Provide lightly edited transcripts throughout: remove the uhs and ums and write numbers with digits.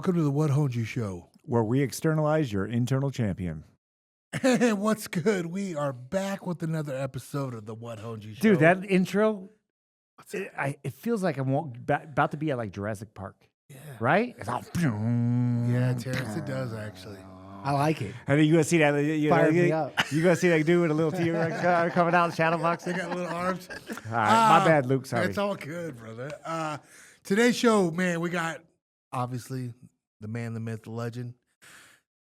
Welcome to the What Honed You Show. Where we externalize your internal champion. Hey, what's good? We are back with another episode of the What Honed You Show. Dude, that intro, it feels like I'm about to be at like Jurassic Park. Yeah. Right? It's all, Yeah, Terrence, it does actually. I like it. And you gonna see that? Fired me up. You gonna see that dude with a little T-Rex coming out of the shadow box? They got little arms. All right, my bad, Luke. Sorry. It's all good, brother. Today's show, man, we got obviously the man, the myth, the legend,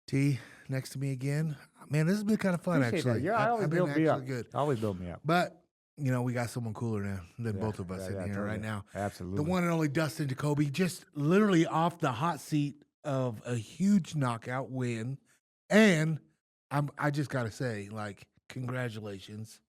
T, next to me again. Man, this has been kind of fun, Appreciate actually. that. Yeah, I always build me up. Good. Always build me up. But, you know, we got someone cooler now than both of us in here right now. Absolutely. The one and only Dustin Jacoby, just literally off the hot seat of a huge knockout win. And I just got to say, like, congratulations.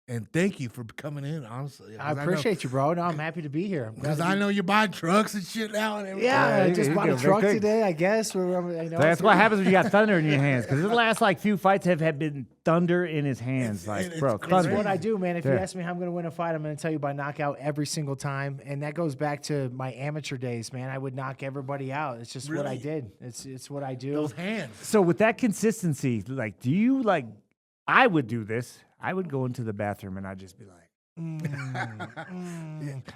And thank you for coming in, honestly. I appreciate you, bro. No, I'm happy to be here. Because I know you're buying trucks and shit now and everything. Yeah, I just you bought do a a big truck thing. today, I guess. That's what happens when you got thunder in your hands. Because the last like few fights have been thunder in his hands. It's That's thunder. what I do, man. If you Yeah. ask me how I'm going to win a fight, I'm going to tell you by knockout every single time. And that goes back to my amateur days, man. I would knock everybody out. It's just what I Really? did. It's what I do. Those hands. So with that consistency, like, do you like? I would do this. I would go into the bathroom and I'd just be like,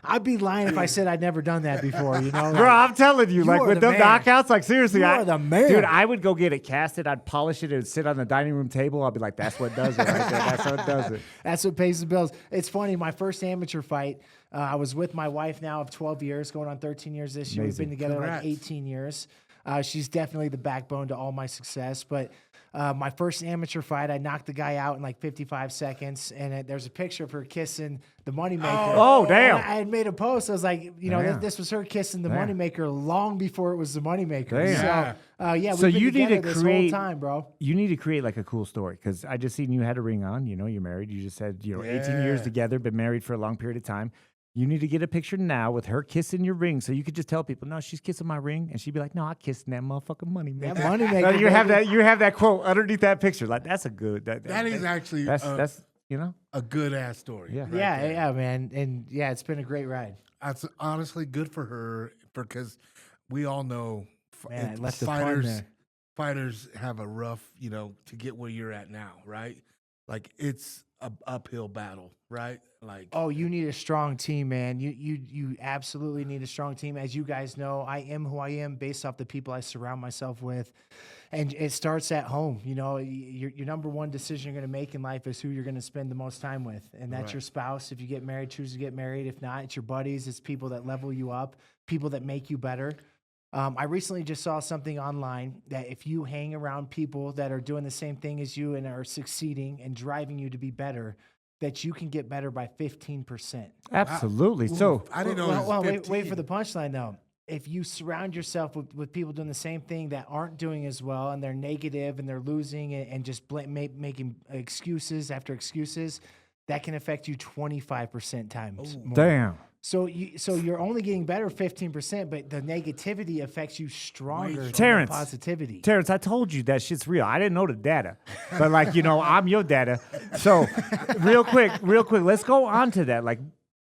I'd be lying if I said I'd never done that before, you know? bro, I'm telling you, like are with the them man. knockouts, like seriously, You are the man. dude, I would go get it casted. I'd polish it and sit on the dining room table. I'd be like, that's what does it right there. That's what does it. That's what pays the bills. It's funny. My first amateur fight, I was with my wife now of 12 years, going on 13 years this year. Amazing. We've been together Congrats. like 18 years. She's definitely the backbone to all my success. But my first amateur fight, I knocked the guy out in like 55 seconds. And there's a picture of her kissing the moneymaker. Oh, damn. And I had made a post. I was like, you know, Damn. this was her kissing the Damn. moneymaker long before it was the moneymaker. Damn. So, yeah, So we've been you need together to this create- whole time, bro. You need to create like a cool story because I just seen you had a ring on. You know, you're married. You just said, 18 years Yeah. together, been married for a long period of time. You need to get a picture now with her kissing your ring, so you could just tell people, "No, she's kissing my ring," and she'd be like, "No, I kissed that motherfucking money man." That moneymaker. You have baby. that. You have that quote underneath that picture. Like that's a good. That is actually that's you know. a good ass story. Yeah. right Yeah, there. yeah, man. And yeah, it's been a great ride. That's honestly good for her because we all know Man, I left the pun there. fighters have a rough, you know, to get where you're at now, right? Like it's a uphill battle, right? Like Oh, you need a strong team, man. You absolutely need a strong team. As you guys know, I am who I am based off the people I surround myself with. And it starts at home. You know, your number one decision you're going to make in life is who you're going to spend the most time with. And that's Right. your spouse. If you get married, choose to get married. If not, it's your buddies. It's people that level you up, people that make you better. I recently just saw something online that if you hang around people that are doing the same thing as you and are succeeding and driving you to be better, that you can get better by 15%. Absolutely. So I didn't know. it was Wait 15. for the punchline though. If you surround yourself with people doing the same thing that aren't doing as well and they're negative and they're losing and just making excuses after excuses, that can affect you 25% times more. damn. So you're only getting better 15%, but the negativity affects you stronger than Terrence. the positivity. Terrence, I told you that shit's real. I didn't know the data, but like, you know, I'm your data. So real quick, let's go on to that. Like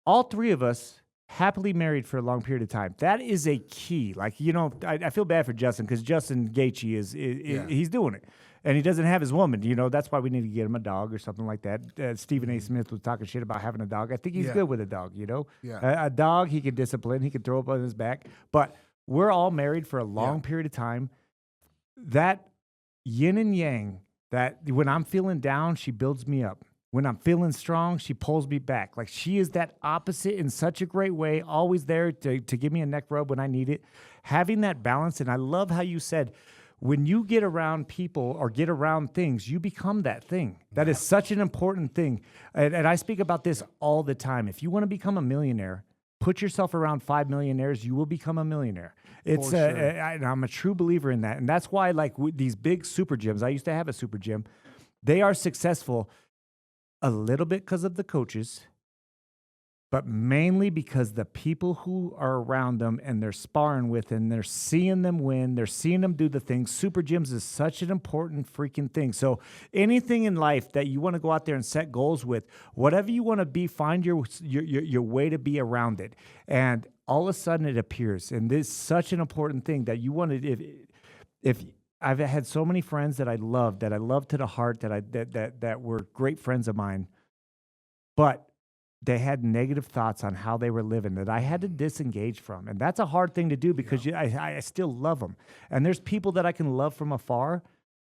all three of us happily married for a long period of time. That is a key. Like, you know, I feel bad for Justin because Justin Gaethje is he's doing it. And he doesn't have his woman. You know, that's why we need to get him a dog or something like that. Stephen A. Smith was talking shit about having a dog. I think he's Yeah. good with a dog, you know? Yeah. A dog he can discipline. He can throw up on his back. But we're all married for a long period of time. That yin and yang, that when I'm feeling down, she builds me up. When I'm feeling strong, she pulls me back. Like she is that opposite in such a great way, always there to give me a neck rub when I need it. Having that balance, and I love how you said, when you get around people or get around things, you become that thing. That is such an important thing. And I speak about this all the time. If you want to become a millionaire, put yourself around 5 millionaires, you will become a millionaire. It's For sure. and I'm a true believer in that. And that's why like with these big super gyms, I used to have a super gym, they are successful a little bit because of the coaches, but mainly because the people who are around them and they're sparring with and they're seeing them win, they're seeing them do the things. Super gyms is such an important freaking thing. So anything in life that you want to go out there and set goals with, whatever you want to be, find your way to be around it. And all of a sudden it appears. And this is such an important thing that you want to, if I've had so many friends that I loved to the heart, that were great friends of mine, but they had negative thoughts on how they were living that I had to disengage from. And that's a hard thing to do because I still love them. And there's people that I can love from afar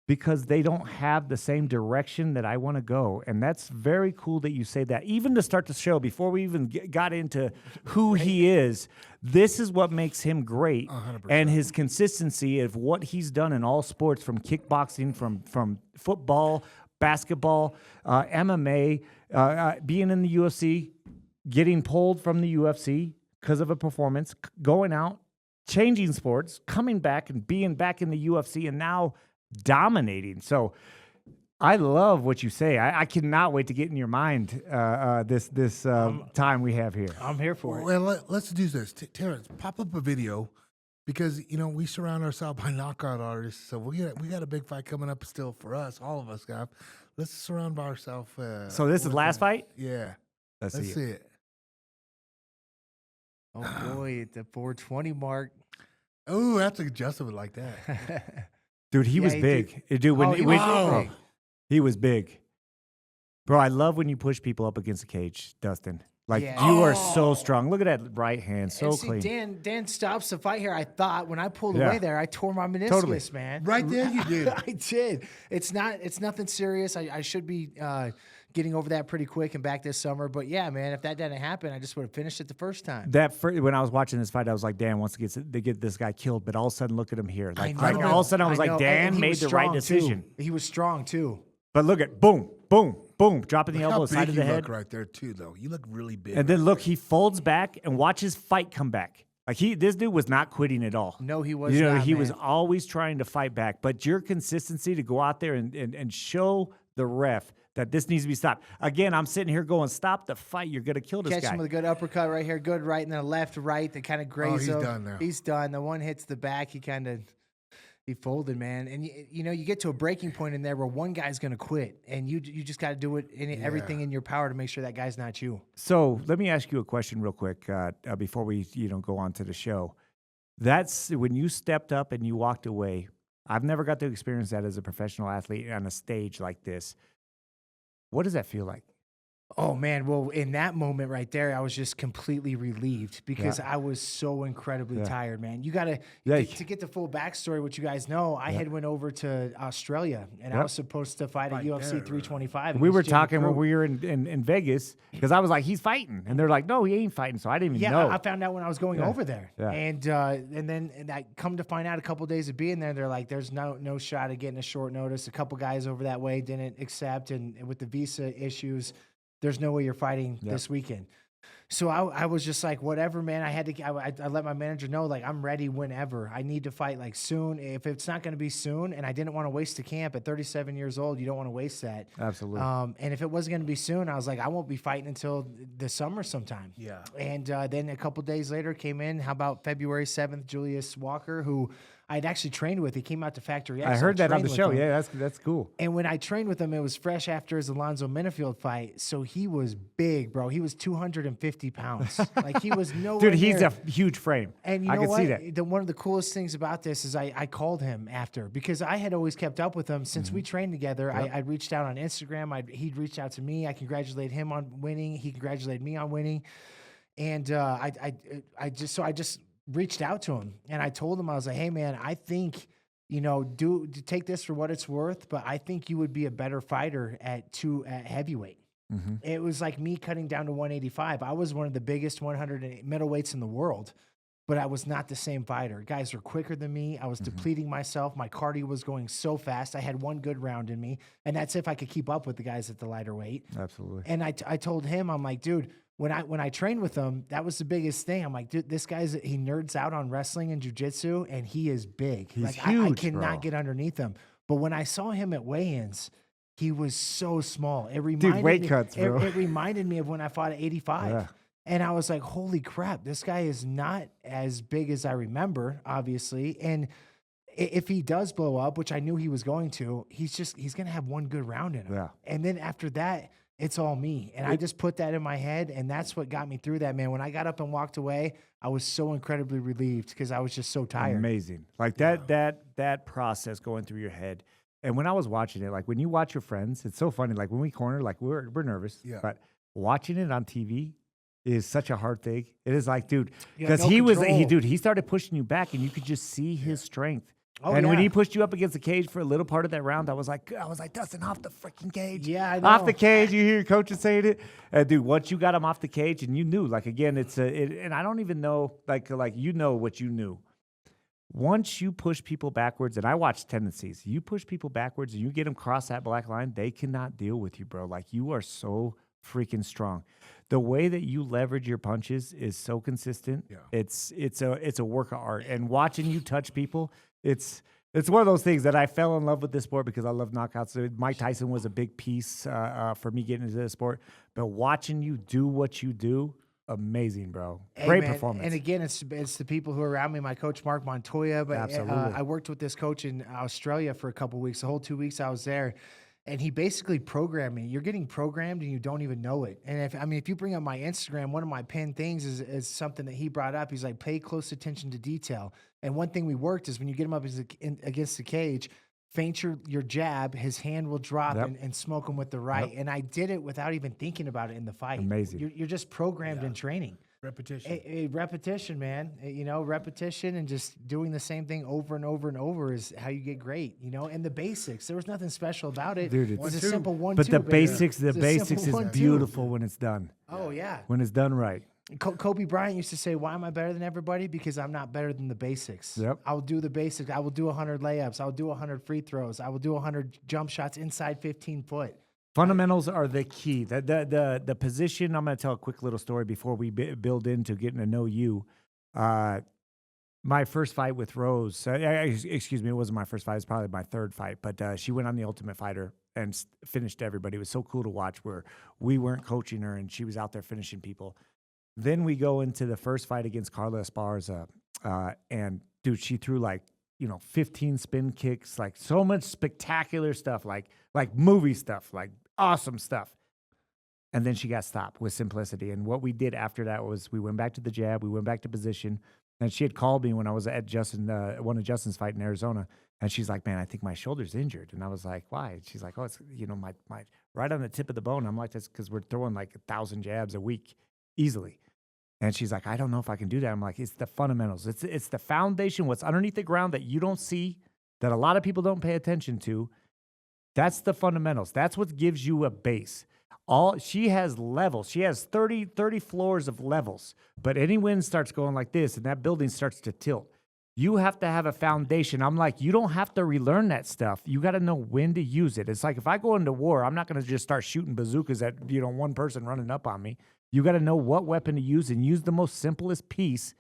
because they don't have the same direction that I want to go. And that's very cool that you say that. Even to start the show, before we even got into who he is, this is what makes him great. 100%. And his consistency of what he's done in all sports, from kickboxing, from football, basketball, MMA, being in the UFC, getting pulled from the UFC because of a performance, going out, changing sports, coming back and being back in the UFC, and now dominating. So I love what you say. I cannot wait to get in your mind this time we have here. I'm here for it. Well, let's do this. Terrence, pop up a video because, we surround ourselves by knockout artists. So we got a big fight coming up still for us. All of us got. Let's surround by ourselves. So this is last fight? Yeah. Let's see it. Oh, boy, at the 420 mark. Oh, that's adjustable like that. Dude, he was big. Dude, he was big. Bro, I love when you push people up against the cage, Dustin. Like, you are so strong. Look at that right hand, so clean. Dan stops the fight here. I thought when I pulled away there, I tore my meniscus, man. Right there you did. I did. It's nothing serious. I should be getting over that pretty quick and back this summer. But yeah, man, if that didn't happen, I just would have finished it the first time. When I was watching this fight, I was like, Dan wants to get this guy killed. But all of a sudden, look at him here. Like all of a sudden, I was like, Dan made the right decision. He was strong too. But look at boom, boom, boom, dropping the elbow, side of the head. Look right there too, though. You look really big. And then look, he folds back and watch his fight come back. Like this dude was not quitting at all. No, he was not. He was always trying to fight back. But your consistency to go out there and show the ref that this needs to be stopped. Again, I'm sitting here going, stop the fight. You're going to kill this guy. Catch him with a good uppercut right here, good right, and then a left, right that kind of grazes him. He's done now. He's done. The one hits the back. He folded, man. And, you get to a breaking point in there where one guy's going to quit, and you just got to do everything in your power to make sure that guy's not you. So let me ask you a question real quick before we go on to the show. That's when you stepped up and you walked away. I've never got to experience that as a professional athlete on a stage like this. What does that feel like? Oh, man. Well, in that moment right there, I was just completely relieved because I was so incredibly tired, man. You got to get the full backstory, which you guys know, I had went over to Australia, and I was supposed to fight at UFC 325. We were talking when we were in Vegas because I was like, he's fighting. And they're like, no, he ain't fighting. So I didn't even know. I found out when I was going over there. Yeah. And then I come to find out a couple of days of being there, they're like, there's no shot of getting a short notice. A couple guys over that way didn't accept, and with the visa issues, there's no way you're fighting this weekend. So I was just like, whatever, man. I let my manager know, like, I'm ready whenever. I need to fight, like, soon. If it's not going to be soon, and I didn't want to waste the camp at 37 years old, you don't want to waste that. Absolutely. And if it wasn't going to be soon, I was like, I won't be fighting until the summer sometime. Yeah. And then a couple days later came in. How about February 7th, Julius Walker, who I'd actually trained with. He came out to Factory X. I heard that on the show. Yeah, that's cool. And when I trained with him, it was fresh after his Alonzo Minifield fight. So he was big, bro. He was 250 pounds. Like, he was nowhere Dude, he's near. a huge frame. And you I know can what? see that. One of the coolest things about this is I called him after because I had always kept up with him since we trained together. Yep. I'd reached out on Instagram. He'd reached out to me. I congratulated him on winning. He congratulated me on winning. And I just reached out to him and I told him, I was like, hey, man, I think – take this for what it's worth, but I think you would be a better fighter at heavyweight. Mm-hmm. It was like me cutting down to 185. I was one of the biggest 100 middleweights in the world, but I was not the same fighter. Guys were quicker than me. I was depleting myself. My cardio was going so fast. I had one good round in me, and that's if I could keep up with the guys at the lighter weight. Absolutely. And I told him, I'm like, dude, when I trained with him, that was the biggest thing. I'm like, dude, this he nerds out on wrestling and jiu-jitsu, and he is big. He's like, huge, I cannot get underneath him. But when I saw him at weigh-ins, he was so small. It reminded weight cuts, bro. It reminded me of when I fought at 85. Yeah. And I was like, holy crap, this guy is not as big as I remember, obviously. And if he does blow up, which I knew he was going to, he's going to have one good round in him. Yeah. And then after that, it's all me. And I just put that in my head, and that's what got me through that, man. When I got up and walked away, I was so incredibly relieved because I was just so tired. Amazing. Like that process going through your head. And when I was watching it, like when you watch your friends, it's so funny. Like when we corner, like we're nervous, but watching it on TV is such a hard thing. It is like, dude, because he started pushing you back, and you could just see his strength. Oh, and when he pushed you up against the cage for a little part of that round, I was like, Dustin, off the freaking cage. Yeah, I know. Off the cage. You hear your coaches saying it. And dude, once you got him off the cage and you knew, like, again, and I don't even know, like you know what you knew. Once you push people backwards, and I watch tendencies, you push people backwards and you get them cross that black line, they cannot deal with you, bro. Like, you are so freaking strong. The way that you leverage your punches is so consistent. Yeah. It's a work of art. And watching you touch people, it's one of those things that I fell in love with this sport because I love knockouts. Mike Tyson was a big piece for me getting into this sport. But watching you do what you do, amazing, bro. Great performance. And again, it's the people who are around me. My coach, Mark Montoya. But Absolutely. I worked with this coach in Australia for a couple of weeks. The whole 2 weeks I was there. And he basically programmed me. You're getting programmed and you don't even know it. And if you bring up my Instagram, one of my pinned things is something that he brought up. He's like, pay close attention to detail. And one thing we worked is when you get him up against the cage, feint your jab, his hand will drop and smoke him with the right. Yep. And I did it without even thinking about it in the fight. Amazing. You're just programmed in training. Repetition. A repetition, man. Repetition and just doing the same thing over and over and over is how you get great, And the basics, there was nothing special about it. Dude, it's a simple 1-2. But the basics is 1-2. beautiful when it's done. Oh, yeah. When it's done right. Kobe Bryant used to say, why am I better than everybody? Because I'm not better than the basics. Yep. I'll do the basics. I will do 100 layups. I'll do 100 free throws. I will do 100 jump shots inside 15 foot. Fundamentals are the key. The position, I'm going to tell a quick little story before we build into getting to know you. My first fight with Rose, excuse me, it wasn't my first fight. It was probably my third fight. But she went on The Ultimate Fighter and finished everybody. It was so cool to watch where we weren't coaching her and she was out there finishing people. Then we go into the first fight against Carla Esparza. And, dude, she threw 15 spin kicks, like so much spectacular stuff, like movie stuff, like awesome stuff. And then she got stopped with simplicity. And what we did after that was we went back to the jab, we went back to position. And she had called me when I was at one of Justin's fight in Arizona. And she's like, man, I think my shoulder's injured. And I was like, why? And she's like, oh, it's, my right on the tip of the bone. I'm like, that's because we're throwing like 1,000 jabs a week easily. And she's like, I don't know if I can do that. I'm like, it's the fundamentals. It's the foundation, what's underneath the ground that you don't see, that a lot of people don't pay attention to. That's the fundamentals. That's what gives you a base. She has levels. She has 30 floors of levels. But any wind starts going like this, and that building starts to tilt. You have to have a foundation. I'm like, you don't have to relearn that stuff. You got to know when to use it. It's like if I go into war, I'm not going to just start shooting bazookas at one person running up on me. You got to know what weapon to use and use the most simplest piece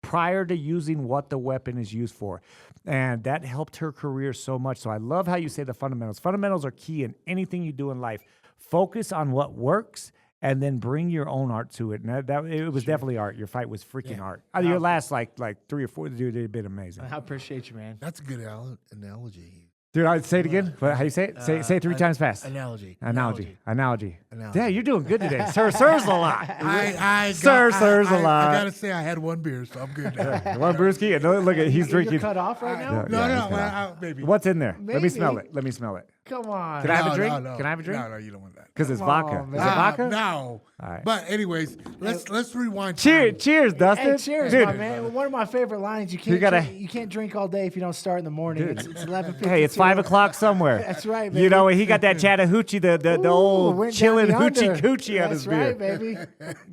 prior to using what the weapon is used for. And that helped her career so much. So I love how you say the fundamentals. Fundamentals are key in anything you do in life. Focus on what works and then bring your own art to it. And it was definitely art. Your fight was freaking art. Your last like 3 or 4, dude, they've been amazing. I appreciate you, man. That's a good analogy. Dude, I'd say it again. How do you say it? Say it 3 times fast. Analogy. Yeah, you're doing good today. Sirs a lot. Sirs a lot. I gotta say, I had one beer, so I'm good now. One brewski. No, look at he's drinking. You're cut off right now? No, maybe. What's in there? Let me Maybe. smell it. Come on. Can I have a drink? No. Can I have a drink? No, you don't want that. Because it's Come vodka. on, Is it man. vodka? No. All right. But anyways, let's rewind. Time. Cheers, Dustin. Hey, cheers, Dude. my man. One of my favorite lines. You can't drink all day if you don't start in the morning. Dude. It's 11:52. Hey, it's 5 o'clock somewhere. That's right, baby. He got that Chattahoochee, the old went chilling down the hoochie under. coochie on his beer. That's right, baby.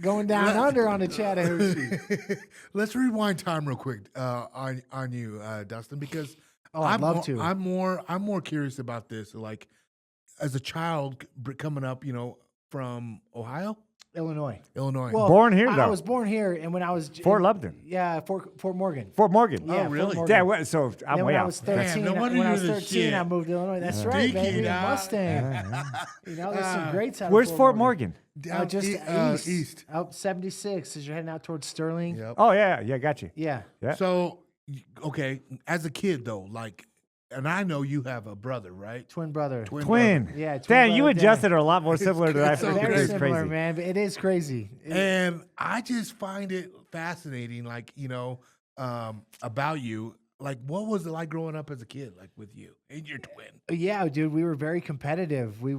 Going down under on the Chattahoochee. Let's rewind time real quick on you, Dustin, because I'd love to. I'm more curious about this. Like, as a child coming up, from Ohio. Illinois. Illinois. Well, Born here, I though. was born here, and when I was Fort Lupton. Yeah, Fort Morgan. Fort Morgan. Yeah, really? Fort Morgan. Yeah, so I'm Then way when I out. was 13, no wonder when I was you're the 13, shit. I moved to Illinois. That's right, Sneaky, baby. dog. Mustang. You know, there's some greats out of Where's Fort Morgan? Down just east. Out 76 as you're heading out towards Sterling. Yep. Oh, yeah, got you. Yeah. Yeah. So, okay, as a kid though, like, and I know you have a brother, right? Twin brother. Twin. brother. Yeah, twin Damn, you brother, adjusted Dan. are a lot more similar to that. so It's Very crazy. similar, man. But it is crazy. And I just find it fascinating, like, about you. Like, what was it like growing up as a kid, like with you and your twin? Yeah, dude, we were very competitive. We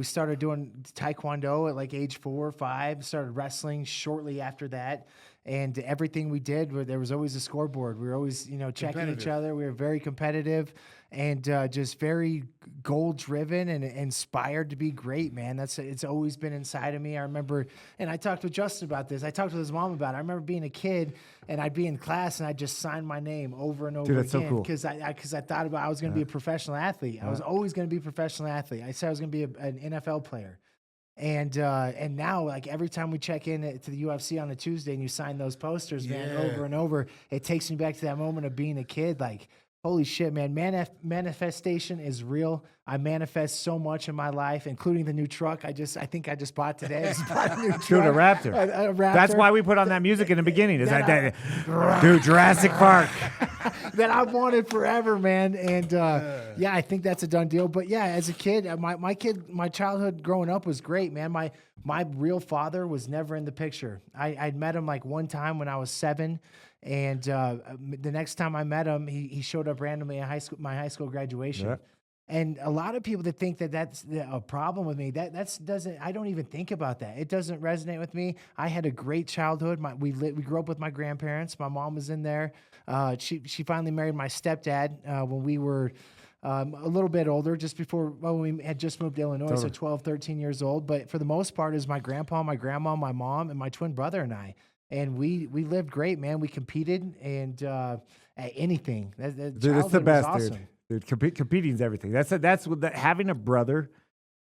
started doing taekwondo at like age 4 or 5. Started wrestling shortly after that, and everything we did, there was always a scoreboard. We were always, checking each Competitive. other. We were very competitive, and just very goal driven and inspired to be great, man. It's always been inside of me. I remember, and I talked with Justin about this. I talked with his mom about it. I remember being a kid, and I'd be in class, and I'd just sign my name over and over Dude, that's so again cool. because I thought about I was going to be a professional athlete. I was always going to be a professional athlete. I said I was going to be an NFL player. And now, like, every time we check in to the UFC on a Tuesday and you sign those posters, man, Yeah. over and over, it takes me back to that moment of being a kid. Like, holy shit, man, manifestation is real. I manifest so much in my life, including the new truck. I think I just bought today. I just bought a new truck. Dude, a Raptor. A Raptor. That's why we put on that music in the beginning. Is that that dude, Jurassic Park. that I've wanted forever, man. And yeah, I think that's a done deal. But yeah, as a kid, my childhood growing up was great, man. My real father was never in the picture. I'd met him like one time when I was 7. And the next time I met him, he showed up randomly at my high school graduation. Yeah. And a lot of people that think that that's a problem with me, I don't even think about that. It doesn't resonate with me. I had a great childhood. We grew up with my grandparents. My mom was in there. She finally married my stepdad when we were a little bit older, when we had just moved to Illinois, so 12, 13 years old. But for the most part, it was my grandpa, my grandma, my mom, and my twin brother and I. And we lived great, man. We competed and at anything. Dude, it's the Childhood was best, awesome. dude. Competing is everything. That's what having a brother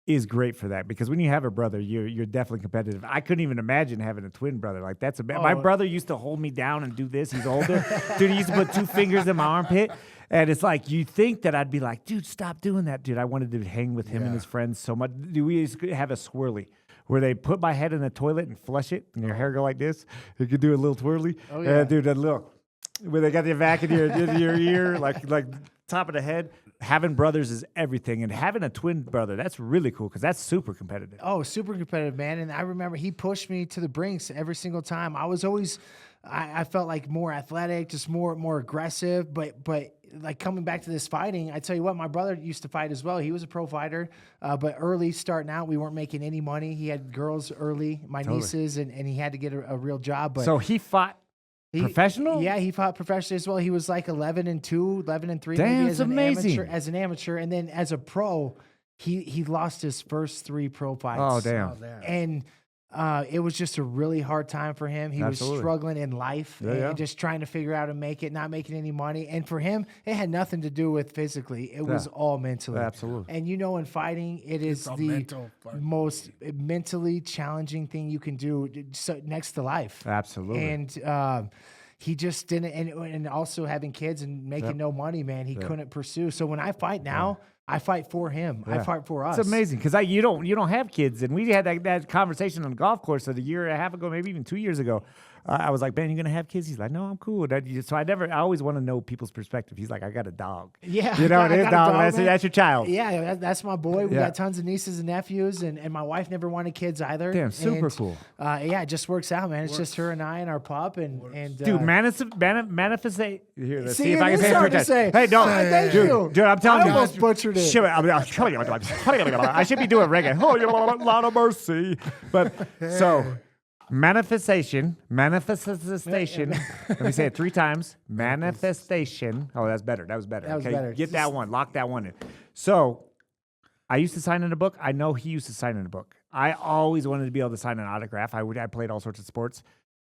is great for that, because when you have a brother, you're definitely competitive. I couldn't even imagine having a twin brother. Like, that's my brother used to hold me down and do this. He's older. Dude, he used to put 2 fingers in my armpit. And it's like, you think that I'd be like, dude, stop doing that, dude. I wanted to hang with him and his friends so much. Dude, we used to have a swirly where they put my head in the toilet and flush it, and your hair go like this. You could do a little twirly. Oh, yeah. Dude, a little, where they got the vac in your ear, like top of the head. Having brothers is everything, and having a twin brother, that's really cool, because that's super competitive. Oh, super competitive, man. And I remember he pushed me to the brinks every single time. I was always, I felt like more athletic, just more aggressive. But like, coming back to this fighting, I tell you what, my brother used to fight as well. He was a pro fighter, but early starting out, we weren't making any money. He had girls early, my nieces, and he had to get a real job. But So he fought professional? Yeah, he fought professionally as well. He was like 11-2, 11-3, Damn, maybe it's amazing. as an amateur, and then as a pro, he lost his first 3 pro fights. Oh, damn. And it was just a really hard time for him. He Absolutely. was struggling in life and just trying to figure out how to make it, not making any money. And for him, it had nothing to do with physically. It was all mentally. Absolutely. And in fighting, it is all the mental fucking most mentally challenging thing you can do next to life. Absolutely. And he just didn't, and also having kids and making no money, man, he couldn't pursue. So when I fight now, I fight for him. I fight for us. It's amazing, because you don't have kids, and we had that conversation on the golf course a year and a half ago, maybe even 2 years ago. I was like, "Ben, you gonna have kids?" He's like, "No, I'm cool." So I always want to know people's perspective. He's like, "I got a dog." Yeah, you know, I it is got a dog. dog, man. That's your child. Yeah, that's my boy. We Yeah. got tons of nieces and nephews, and my wife never wanted kids either. Damn, super And, cool. Yeah, it just works out, man. It's just her and I and our pup, and Dude, manifest. Here, let's see See, if I it can is say it hard to 3 times. say. Hey, don't. Thank dude, you. dude, I'm telling I you. almost butchered it. Shit, I should be doing reggae. Oh, you lot of mercy. But so. Manifestation. Let me say it 3 times. Manifestation. Oh, that's better. That was better. That was okay, better. get that one. Lock that one in. So, I used to sign in a book. I know he used to sign in a book. I always wanted to be able to sign an autograph. I played all sorts of sports.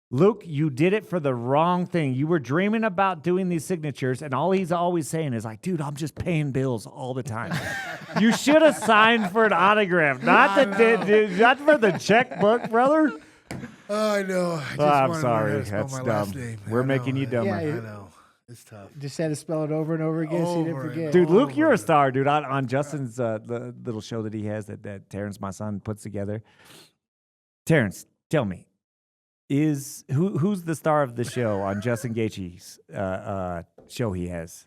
Luke, you did it for the wrong thing. You were dreaming about doing these signatures, and all he's always saying is like, dude, I'm just paying bills all the time. You should have signed for an autograph, not for the checkbook, brother. Oh, I know. I just I'm wanted to learn how sorry. to spell That's my dumb. last name. We're I making know. you dumber. Yeah, I know. It's tough. Just had to spell it over and over again so you didn't Over and forget. Dude, Luke, you're over. a star, dude. On Justin's the little show that he has that Terrence, my son, puts together. Terrence, tell me, who's the star of the show on Justin Gaethje's show he has?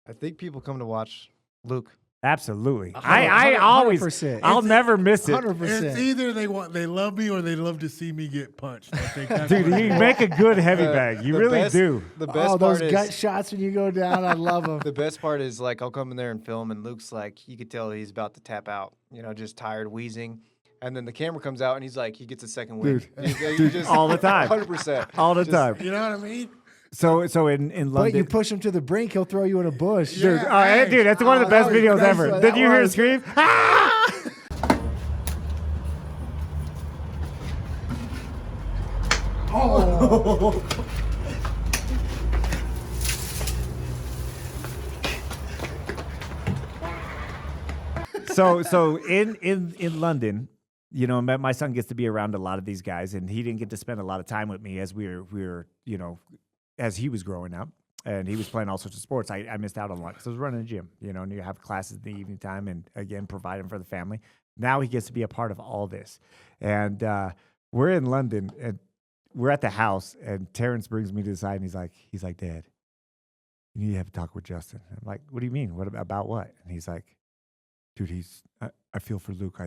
I think people come to watch Luke. Absolutely. hundred- I always, 100%. I'll never miss it. 100%. It's either they love me or they love to see me get punched. I think that's Dude, what you it is. make a good heavy bag. You The really best- do. The best Oh, those part gut is shots when you go down, I love them. the best part is like I'll come in there and film, and Luke's like, you could tell he's about to tap out, just tired, wheezing. And then the camera comes out, and he's like, he gets a second win. Dude, Just all the time. 100%. All the Just- time. You know what I mean? So in But London. you push him to the brink, he'll throw you in a bush. Dude, Yeah, hey, hey. dude, that's one of the Oh, best that was videos crazy. ever. That Did you hear him was- scream? Ah! So in London, my son gets to be around a lot of these guys, and he didn't get to spend a lot of time with me as we were as he was growing up, and he was playing all sorts of sports. I missed out on a lot because I was running a gym, and you have classes in the evening time, and again providing for the family. Now he gets to be a part of all this, and we're in London, and we're at the house, and Terrence brings me to the side, and he's like, Dad, you need to have a talk with Justin. I'm like, what do you mean? What about what? And he's like, dude, I feel for Luke.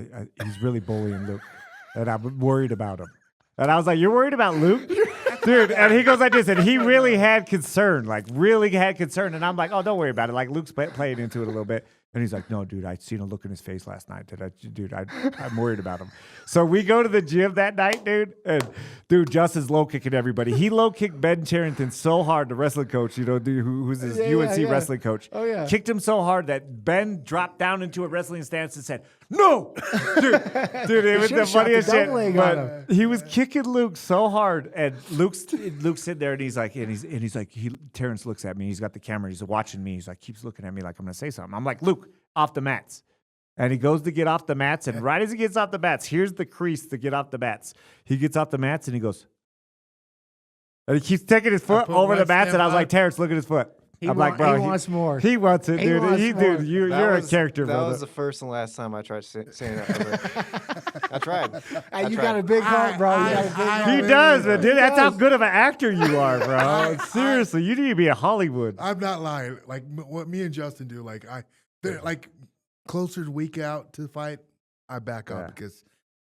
He's really bullying Luke, and I'm worried about him. And I was like, you're worried about Luke? Dude, and he goes like this, and he really had concern, And I'm like, oh, don't worry about it. Like, Luke's playing into it a little bit. And he's like, no, dude, I seen a look in his face last night. I'm worried about him. So we go to the gym that night, dude. And, dude, Justin's low kicking everybody. He low kicked Ben Charrington so hard, the wrestling coach, who's his UNC wrestling coach. Oh, yeah. Kicked him so hard that Ben dropped down into a wrestling stance and said, no! Dude, it was should've the shot the funniest shit. double leg on But he was kicking Luke so hard. And Luke's sitting there, and he's like, Terrence looks at me. He's got the camera. He's watching me. He's like, keeps looking at me like I'm going to say something. I'm like, Luke, off the mats. And he goes to get off the mats, and right as he gets off the mats, here's the crease to get off the mats. He gets off the mats, and he goes, and he keeps taking his foot put over the one mats, step and I was like, up. Terrence, look at his foot. I'm like, bro, he wants more. He wants it, He dude. wants more. You're a character, That brother. was the first and last time I tried saying that. I tried. Hey, I you tried. got a big heart, bro. You got a big heart. He does, man. Dude, He that's how does. good of an actor you are, bro. Seriously, you need to be in Hollywood. I'm not lying. Like what me and Justin do, they're like closer to week out to the fight, I back up Yeah. because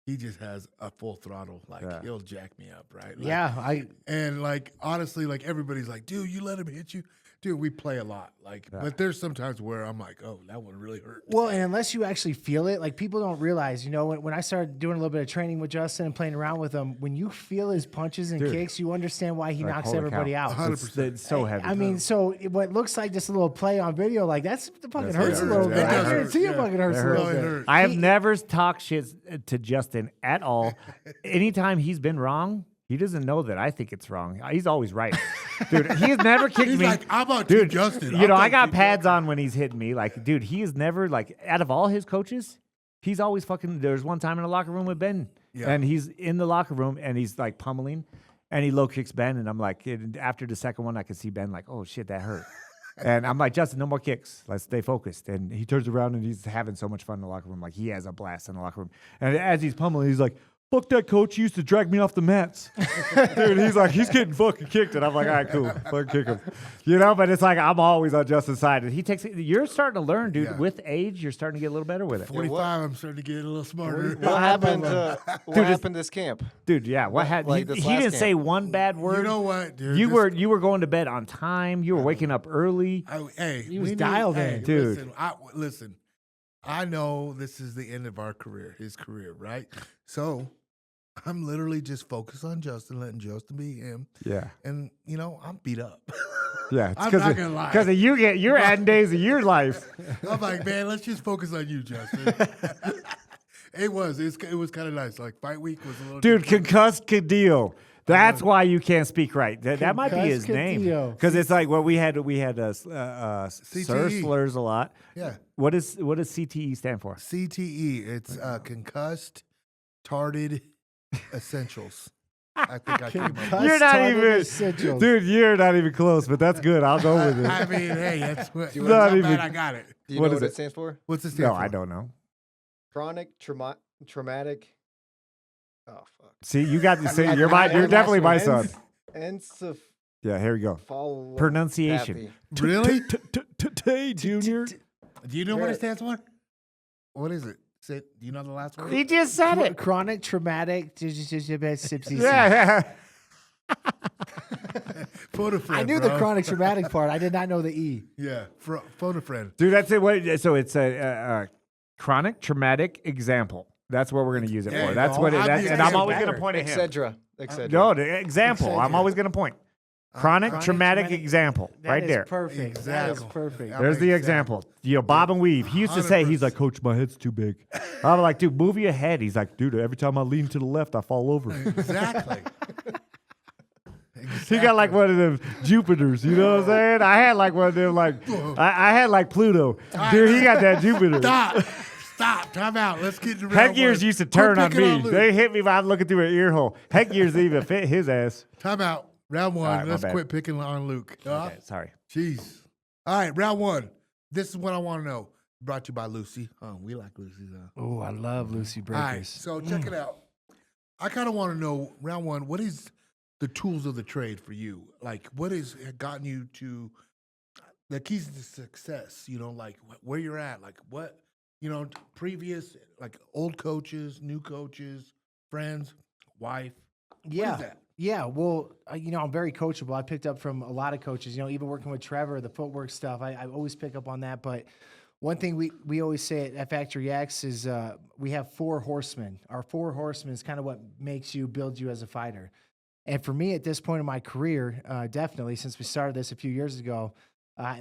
he just has a full throttle. Like Yeah. he'll jack me up, right? Like, Yeah, And honestly, everybody's like, dude, you let him hit you. Dude, we play a lot. But there's sometimes where I'm like, oh, that one really hurt. Well, and unless you actually feel it, people don't realize, when I started doing a little bit of training with Justin and playing around with him, when you feel his punches and Dude. kicks, you understand why he Like, knocks holy everybody cow. out. 100%. It's so heavy. I mean, so what looks like just a little play on video, that's the fucking That's hurts a what it little hurts. bit. Yeah, I it hurts. guarantee it Yeah. fucking hurts It a hurts. little No, it bit. hurts. I have never talked shit to Justin at all. Anytime he's been wrong, he doesn't know that I think it's wrong. He's always right. Dude, he has never kicked He's me. like, I'm on Dude, Team Justin. I got pads on when he's hitting me. Dude, he is never, out of all his coaches, he's always fucking, there's one time in the locker room with Ben, Yeah. and he's in the locker room, and he's, pummeling, and he low kicks Ben, and I'm like, and after the second one, I can see Ben oh, shit, that hurt. And I'm like, Justin, no more kicks. Let's stay focused. And he turns around, and he's having so much fun in the locker room. He has a blast in the locker room. And as he's pummeling, he's like, fuck that coach. He used to drag me off the mats. Dude, he's like, he's getting fucking kicked. And I'm like, all right, cool. Fucking kick him. But it's I'm always on Justin's side. And you're starting to learn, dude. Yeah. With age, you're starting to get a little better with it. 45, I'm starting to get a little smarter. What happened this camp? Dude, yeah. What happened? Like he this last didn't say camp. one bad word. You know what, dude? You were going to bed on time. You were waking up early. He was dialed in. Dude. Listen, I know this is the end of his career, right? So I'm literally just focused on Justin, letting Justin be him. Yeah. And, I'm beat up. Yeah. It's I'm not gonna lie. Because you're adding days of your life. I'm like, man, let's just focus on you, Justin. It was kind of nice. Fight week was a little Dude, different. concussed Caudillo. That's why you can't speak right. That might be Concuss his name. Caudillo. Because it's like what we had slurs a lot. Yeah. What does CTE stand for? CTE. It's concussed, tarded essentials. I think I came up. with You're not Retarded even, essentials. dude. You're not even close, but that's good. I'll go with it. I mean, hey, that's what. you Not want- even, Not even- I got it. Do you What know is what it? it stands for? What's the stand No, for? I don't know. Chronic traumatic. Oh fuck. See, you got. See, I- you're I- You're I- definitely my Ens- son. Encephalopathy. Yeah, here we go. Pronunciation. Really? Hey, Junior. Do you know what Yeah. it stands for? What is it? Do you know the last word? He just said it. Chronic traumatic. Yeah. Photo friend, I knew bro. the chronic traumatic part. I did not know the E. Yeah, photo friend. Dude, that's it. So it's a chronic traumatic example. That's what we're going to use it There for. you That's go. what it. I'll That's, use and that I'm always going to better. point at him. Etc. No, the example. I'm always going to point. Chronic Chronic traumatic traumatic- example, That right is there. perfect. That is Exactly. perfect. Yeah. There's the example. You know, bob and weave. He used to say, he's 100%. like, Coach, my head's too big. I'm like, dude, move your head. He's like, dude, every time I lean to the left, I fall over. Exactly. He got like one of them Jupiters, you know what I'm saying? I had like one of them, like, I had like Pluto. Dude, he got that Jupiter. Stop. Time out. Let's get to round Headgears one. used to Quit turn on picking me. Luke. They hit me by looking through an ear hole. Headgears didn't even fit his ass. Time out. Round one. right, my Let's bad. quit picking on Luke. Okay, sorry. Jeez. All right, round one. This is what I want to know. Brought to you by Lucy. Oh, we like Lucy. Oh, I love Lucy All right, Breakers. so check it out. I kind of want to know, round one, what is the tools of the trade for you? Like, what has gotten you to the keys to success? You know, like where you're at, like what, you know, previous, like old coaches, new coaches, friends, wife. Yeah. What is that? Yeah, well, you know, I'm very coachable. I picked up from a lot of coaches, you know, even working with Trevor, the footwork stuff. I always pick up on that. But one thing we always say at Factory X is we have 4 horsemen. Our 4 horsemen is kind of what makes you, build you as a fighter. And for me at this point in my career, definitely, since we started this a few years ago,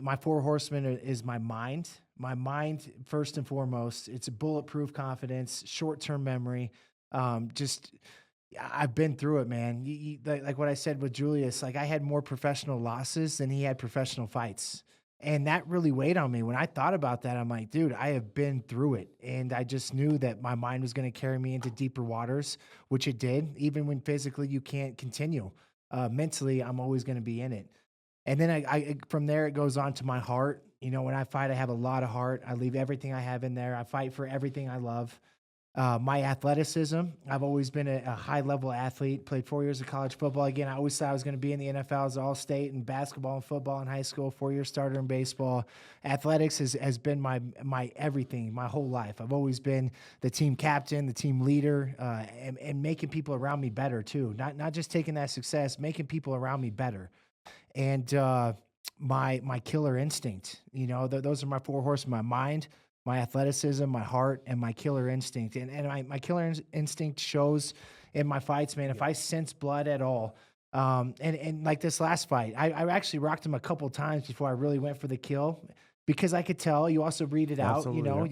my 4 horsemen is my mind. My mind, first and foremost, it's a bulletproof confidence, short-term memory, just – I've been through it, man. Like what I said with Julius, like I had more professional losses than he had professional fights. And that really weighed on me. When I thought about that, I'm like, dude, I have been through it. And I just knew that my mind was going to carry me into deeper waters, which it did. Even when physically you can't continue. Mentally, I'm always going to be in it. And then I from there, it goes on to my heart. You know, when I fight, I have a lot of heart. I leave everything I have in there. I fight for everything I love. My athleticism, I've always been a high-level athlete, played 4 years of college football. Again, I always thought I was going to be in the NFL as all-state in basketball and football in high school, 4-year starter in baseball. Athletics has been my everything, my whole life. I've always been the team captain, the team leader, and making people around me better too. Not just taking that success, making people around me better. And my killer instinct, you know, those are my 4 horsemen, my mind, my athleticism, my heart, and my killer instinct. And my killer instinct shows in my fights, man. If I sense blood at all, and like this last fight, I actually rocked him a couple times before I really went for the kill because I could tell. You also read it out, you know.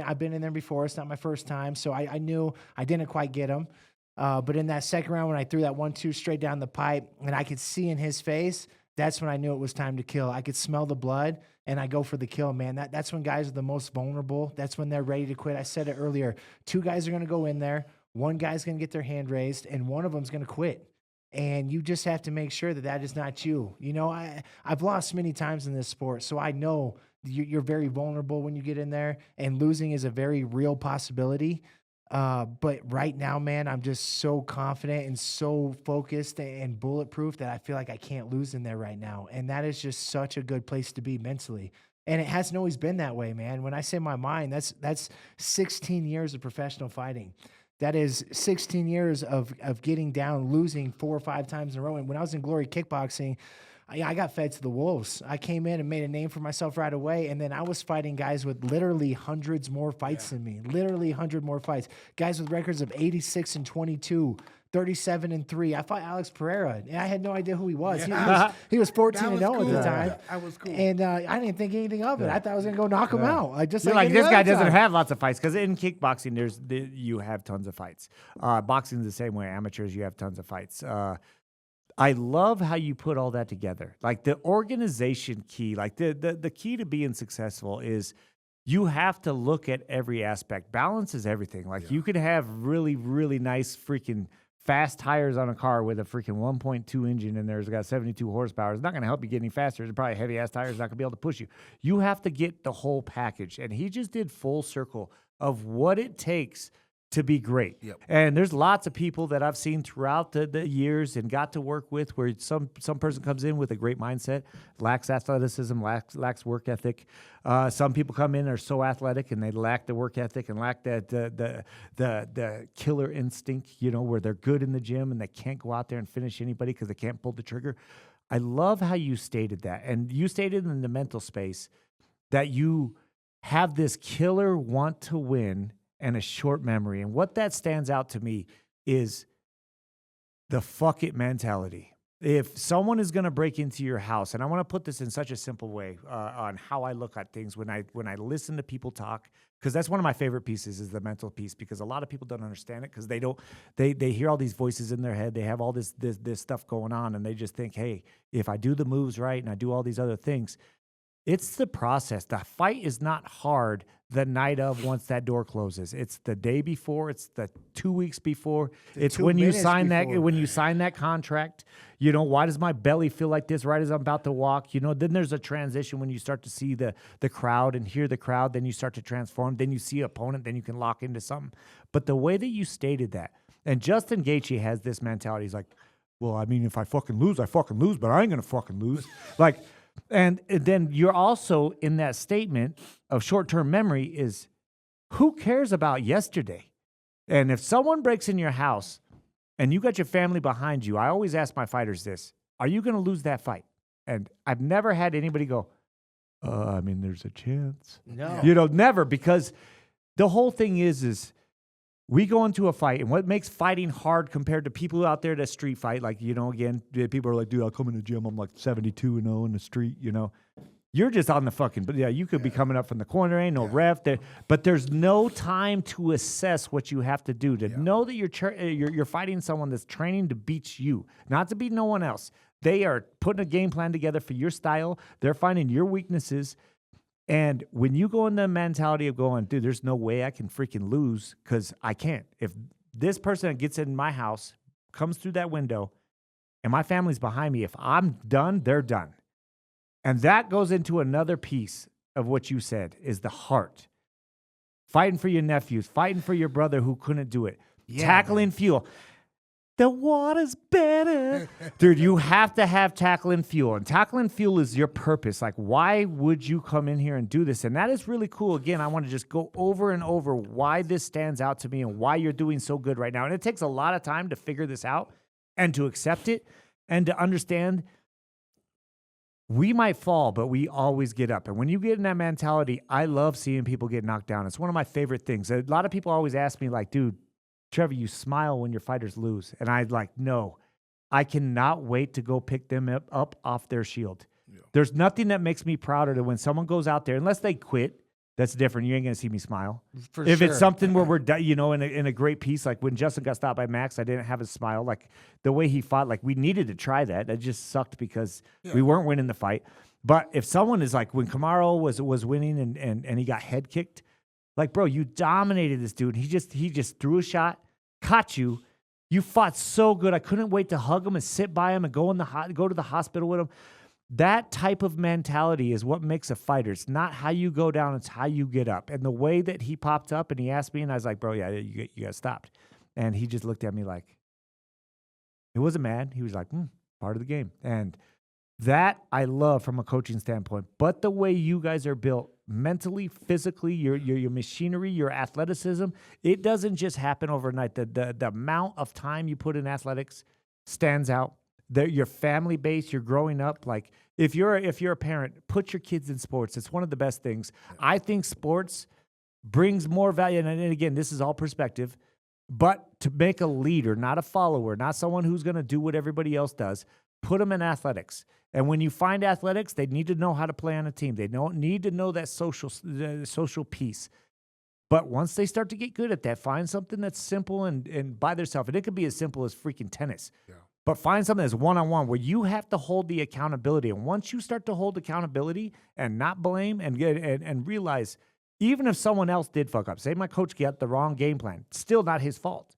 I've been in there before. It's not my first time, so I knew I didn't quite get him. But in that second round, when I threw that 1-2 straight down the pipe, and I could see in his face, that's when I knew it was time to kill. I could smell the blood. And I go for the kill, man. That's when guys are the most vulnerable. That's when they're ready to quit. I said it earlier. 2 guys are going to go in there. 1 guy's going to get their hand raised, and one of them's going to quit. And you just have to make sure that is not you. You know, I've lost many times in this sport, so I know you're very vulnerable when you get in there, and losing is a very real possibility. But right now, man, I'm just so confident and so focused and bulletproof that I feel like I can't lose in there right now. And that is just such a good place to be mentally. And it hasn't always been that way, man. When I say my mind, that's 16 years of professional fighting. That is 16 years of getting down, losing 4 or 5 times in a row. And when I was in Glory Kickboxing, I got fed to the wolves. I came in and made a name for myself right away, and then I was fighting guys with literally hundreds more fights than me. Literally 100 more fights. Guys with records of 86-22. 37-3. I fought Alex Pereira, and I had no idea who he was. He was 14-0 at the time. That was cool. And I didn't think anything of it. I thought I was gonna go knock him out. I just You're like like, any this guy other doesn't time. have lots of fights because in kickboxing, you have tons of fights. Boxing's the same way. Amateurs, you have tons of fights. I love how you put all that together. Like the organization key, like the key to being successful is you have to look at every aspect. Balance is everything. Like you could have really, really nice freaking fast tires on a car with a freaking 1.2 engine and there's got 72 horsepower. It's not going to help you get any faster. It's probably heavy ass tires not going to be able to push you. You have to get the whole package. And he just did full circle of what it takes to be great. Yep. And there's lots of people that I've seen throughout the years and got to work with where some person comes in with a great mindset, lacks athleticism, lacks work ethic. Some people come in are so athletic and they lack the work ethic and lack that the killer instinct, where they're good in the gym and they can't go out there and finish anybody because they can't pull the trigger. I love how you stated that. And you stated in the mental space that you have this killer want to win and a short memory. And what that stands out to me is the fuck it mentality. If someone is going to break into your house, and I want to put this in such a simple way on how I look at things when I listen to people talk, because that's one of my favorite pieces is the mental piece, because a lot of people don't understand it because they hear all these voices in their head. They have all this stuff going on and they just think, hey, if I do the moves right and I do all these other things, it's the process. The fight is not hard the night of once that door closes. It's the day before. It's the 2 weeks before. It's when you sign that contract. Why does my belly feel like this right as I'm about to walk? Then there's a transition when you start to see the crowd and hear the crowd. Then you start to transform. Then you see an opponent. Then you can lock into something. But the way that you stated that, and Justin Gaethje has this mentality. He's like, well, I mean, if I fucking lose, I fucking lose, but I ain't gonna fucking lose. And then you're also in that statement of short-term memory is who cares about yesterday? And if someone breaks in your house and you got your family behind you, I always ask my fighters this, are you going to lose that fight? And I've never had anybody go, I mean, there's a chance. No. Never, because the whole thing is we go into a fight, and what makes fighting hard compared to people out there that street fight, like, again, people are like, dude, I'll come in the gym, I'm like 72-0 in the street, You're just on the fucking, but you could be coming up from the corner, ain't no ref there, but there's no time to assess what you have to do to know that you're fighting someone that's training to beat you, not to beat no one else. They are putting a game plan together for your style. They're finding your weaknesses. And when you go in the mentality of going, dude, there's no way I can freaking lose because I can't. If this person that gets in my house comes through that window and my family's behind me, if I'm done, they're done. And that goes into another piece of what you said is the heart. Fighting for your nephews, fighting for your brother who couldn't do it, tackling fuel. The water's better. Dude, you have to have tackling fuel. And tackling fuel is your purpose. Like, why would you come in here and do this? And that is really cool. Again, I want to just go over and over why this stands out to me and why you're doing so good right now. And it takes a lot of time to figure this out and to accept it and to understand we might fall, but we always get up. And when you get in that mentality, I love seeing people get knocked down. It's one of my favorite things. A lot of people always ask me, like, dude, Trevor, you smile when your fighters lose. And I no, I cannot wait to go pick them up off their shield. Yeah. There's nothing that makes me prouder than when someone goes out there, unless they quit. That's different. You ain't going to see me smile. If it's something where we're, in a great piece, like when Justin got stopped by Max, I didn't have a smile. Like the way he fought, like we needed to try that. That just sucked because we weren't winning the fight. But if someone is like when Kamaru was winning and he got head kicked, like, bro, you dominated this dude. He just threw a shot, caught you. You fought so good. I couldn't wait to hug him and sit by him and go to the hospital with him. That type of mentality is what makes a fighter. It's not how you go down, it's how you get up. And the way that he popped up and he asked me, and I was like, bro, yeah, you got stopped. And he just looked at me like, he wasn't mad. He was like, part of the game. And that I love from a coaching standpoint. But the way you guys are built mentally, physically, your machinery, your athleticism, it doesn't just happen overnight. The amount of time you put in athletics stands out. your family base, you're growing up. Like if you're a parent, put your kids in sports. It's one of the best things. I think sports brings more value. And again, this is all perspective, but to make a leader, not a follower, not someone who's going to do what everybody else does, put them in athletics. And when you find athletics, they need to know how to play on a team. They don't need to know that social piece. But once they start to get good at that, find something that's simple and by themselves. And it could be as simple as freaking tennis. Yeah. But find something that's one-on-one where you have to hold the accountability. And once you start to hold accountability and not blame and realize, even if someone else did fuck up, say my coach got the wrong game plan, still not his fault.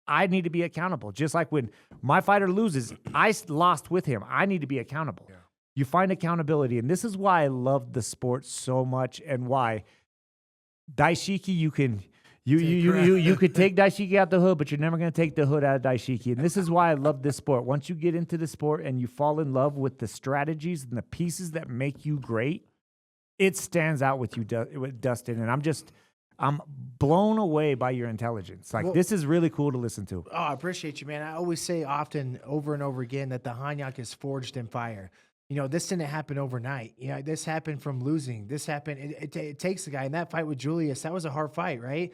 I need to be accountable. Just like when my fighter loses, I lost with him. I need to be accountable. Yeah. You find accountability. And this is why I love the sport so much and why Daishiki, you could take Daishiki out the hood, but you're never going to take the hood out of Daishiki. And this is why I love this sport. Once you get into the sport and you fall in love with the strategies and the pieces that make you great, it stands out with you, with Dustin. And I'm blown away by your intelligence. Like, this is really cool to listen to. Oh, I appreciate you, man. I always say often, over and over again, that the Hanyak is forged in fire. You know, this didn't happen overnight. You know, this happened from losing. This happened. It takes a guy. In that fight with Julius, that was a hard fight, right?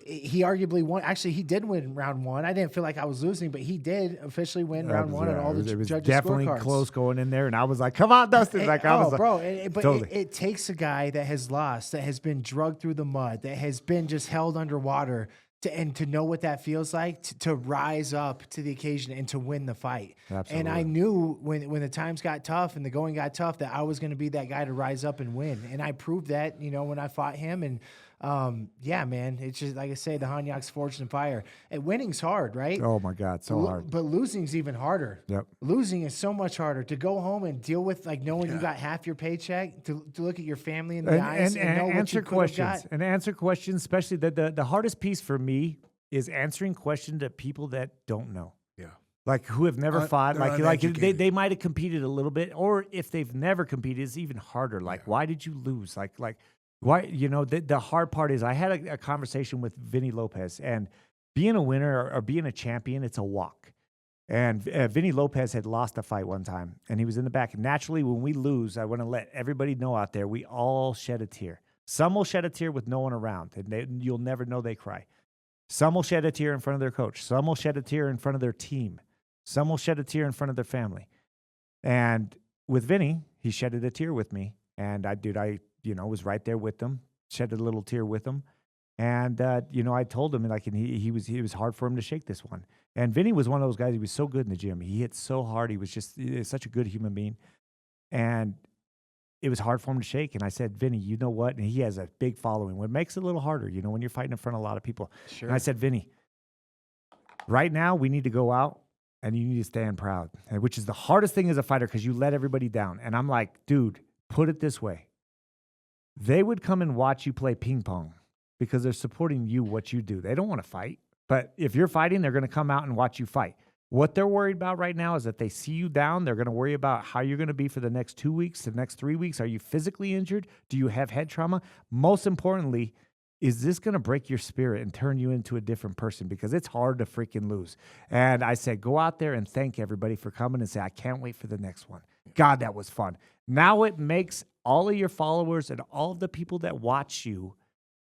He arguably won. Actually, he did win round one. I didn't feel like I was losing, but he did officially win round one on all the judges' scorecards. It was definitely close going in there, and I was like, "Come on, Dustin!" It takes a guy that has lost, that has been drugged through the mud, that has been just held underwater, to know what that feels like, to rise up to the occasion and to win the fight. Absolutely. And I knew when the times got tough and the going got tough that I was going to be that guy to rise up and win. And I proved that, you know, when I fought him. And yeah, man, it's just like I say, the Hanyak's forged in fire. And winning's hard, right? Oh my God, so hard. But losing's even harder. Yep. Losing is so much harder. To go home and deal with, like, knowing you got half your paycheck, to look at your family in the eyes and know answer what you questions. Got. And answer questions, especially the hardest piece for me is answering questions to people that don't know. Yeah. Like, who have never fought. Like they might have competed a little bit, or if they've never competed, it's even harder. Like, why did you lose? Like why, you know, the hard part is I had a conversation with Vinny Lopez, and being a winner or being a champion, it's a walk. And Vinny Lopez had lost a fight one time, and he was in the back. And naturally, when we lose, I want to let everybody know out there, we all shed a tear. Some will shed a tear with no one around, and you'll never know they cry. Some will shed a tear in front of their coach. Some will shed a tear in front of their team. Some will shed a tear in front of their family. And with Vinny, he shedded a tear with me. And I was right there with them, shed a little tear with him. And, I told him, like, and he was hard for him to shake this one. And Vinny was one of those guys, he was so good in the gym. He hit so hard. He was such a good human being. And it was hard for him to shake. And I said, Vinny, you know what? And he has a big following. What makes it a little harder, you know, when you're fighting in front of a lot of people. Sure. And I said, Vinny, right now we need to go out and you need to stand proud, which is the hardest thing as a fighter because you let everybody down. And I'm like, dude, put it this way. They would come and watch you play ping pong because they're supporting you, what you do. They don't want to fight. But if you're fighting, they're going to come out and watch you fight. What they're worried about right now is that they see you down. They're going to worry about how you're going to be for the next 2 weeks, the next 3 weeks. Are you physically injured? Do you have head trauma? Most importantly, is this going to break your spirit and turn you into a different person? Because it's hard to freaking lose. And I said, go out there and thank everybody for coming and say, I can't wait for the next one. God, that was fun. Now it makes all of your followers and all of the people that watch you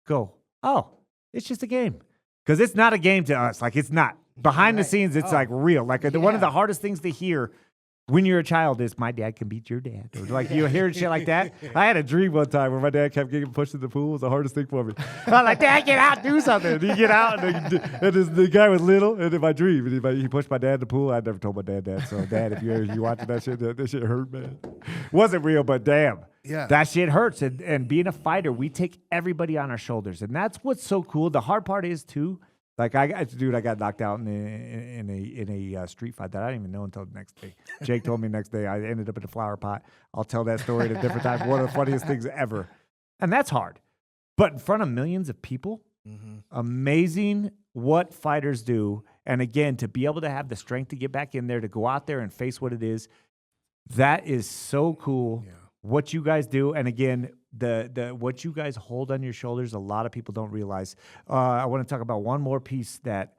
go, oh, it's just a game. Because it's not a game to us. Like, it's not. Behind the scenes, it's like real. Like, one of the hardest things to hear when you're a child is, my dad can beat your dad. Or like, you hear shit like that. I had a dream one time where my dad kept getting pushed in the pool. It was the hardest thing for me. I'm like, Dad, get out, do something. And he get out, and the guy was little, and in my dream, and he pushed my dad in the pool. I never told my dad that. So, Dad, if you watching that shit, that shit hurt, man. Wasn't real, but damn. Yeah. That shit hurts. And being a fighter, we take everybody on our shoulders. And that's what's so cool. The hard part is, too, like, I got knocked out in a street fight that I didn't even know until the next day. Jake told me the next day I ended up in a flower pot. I'll tell that story at a different time. One of the funniest things ever. And that's hard. But in front of millions of people, amazing what fighters do. And again, to be able to have the strength to get back in there, to go out there and face what it is, that is so cool. Yeah. What you guys do. And again, the what you guys hold on your shoulders, a lot of people don't realize. I want to talk about one more piece that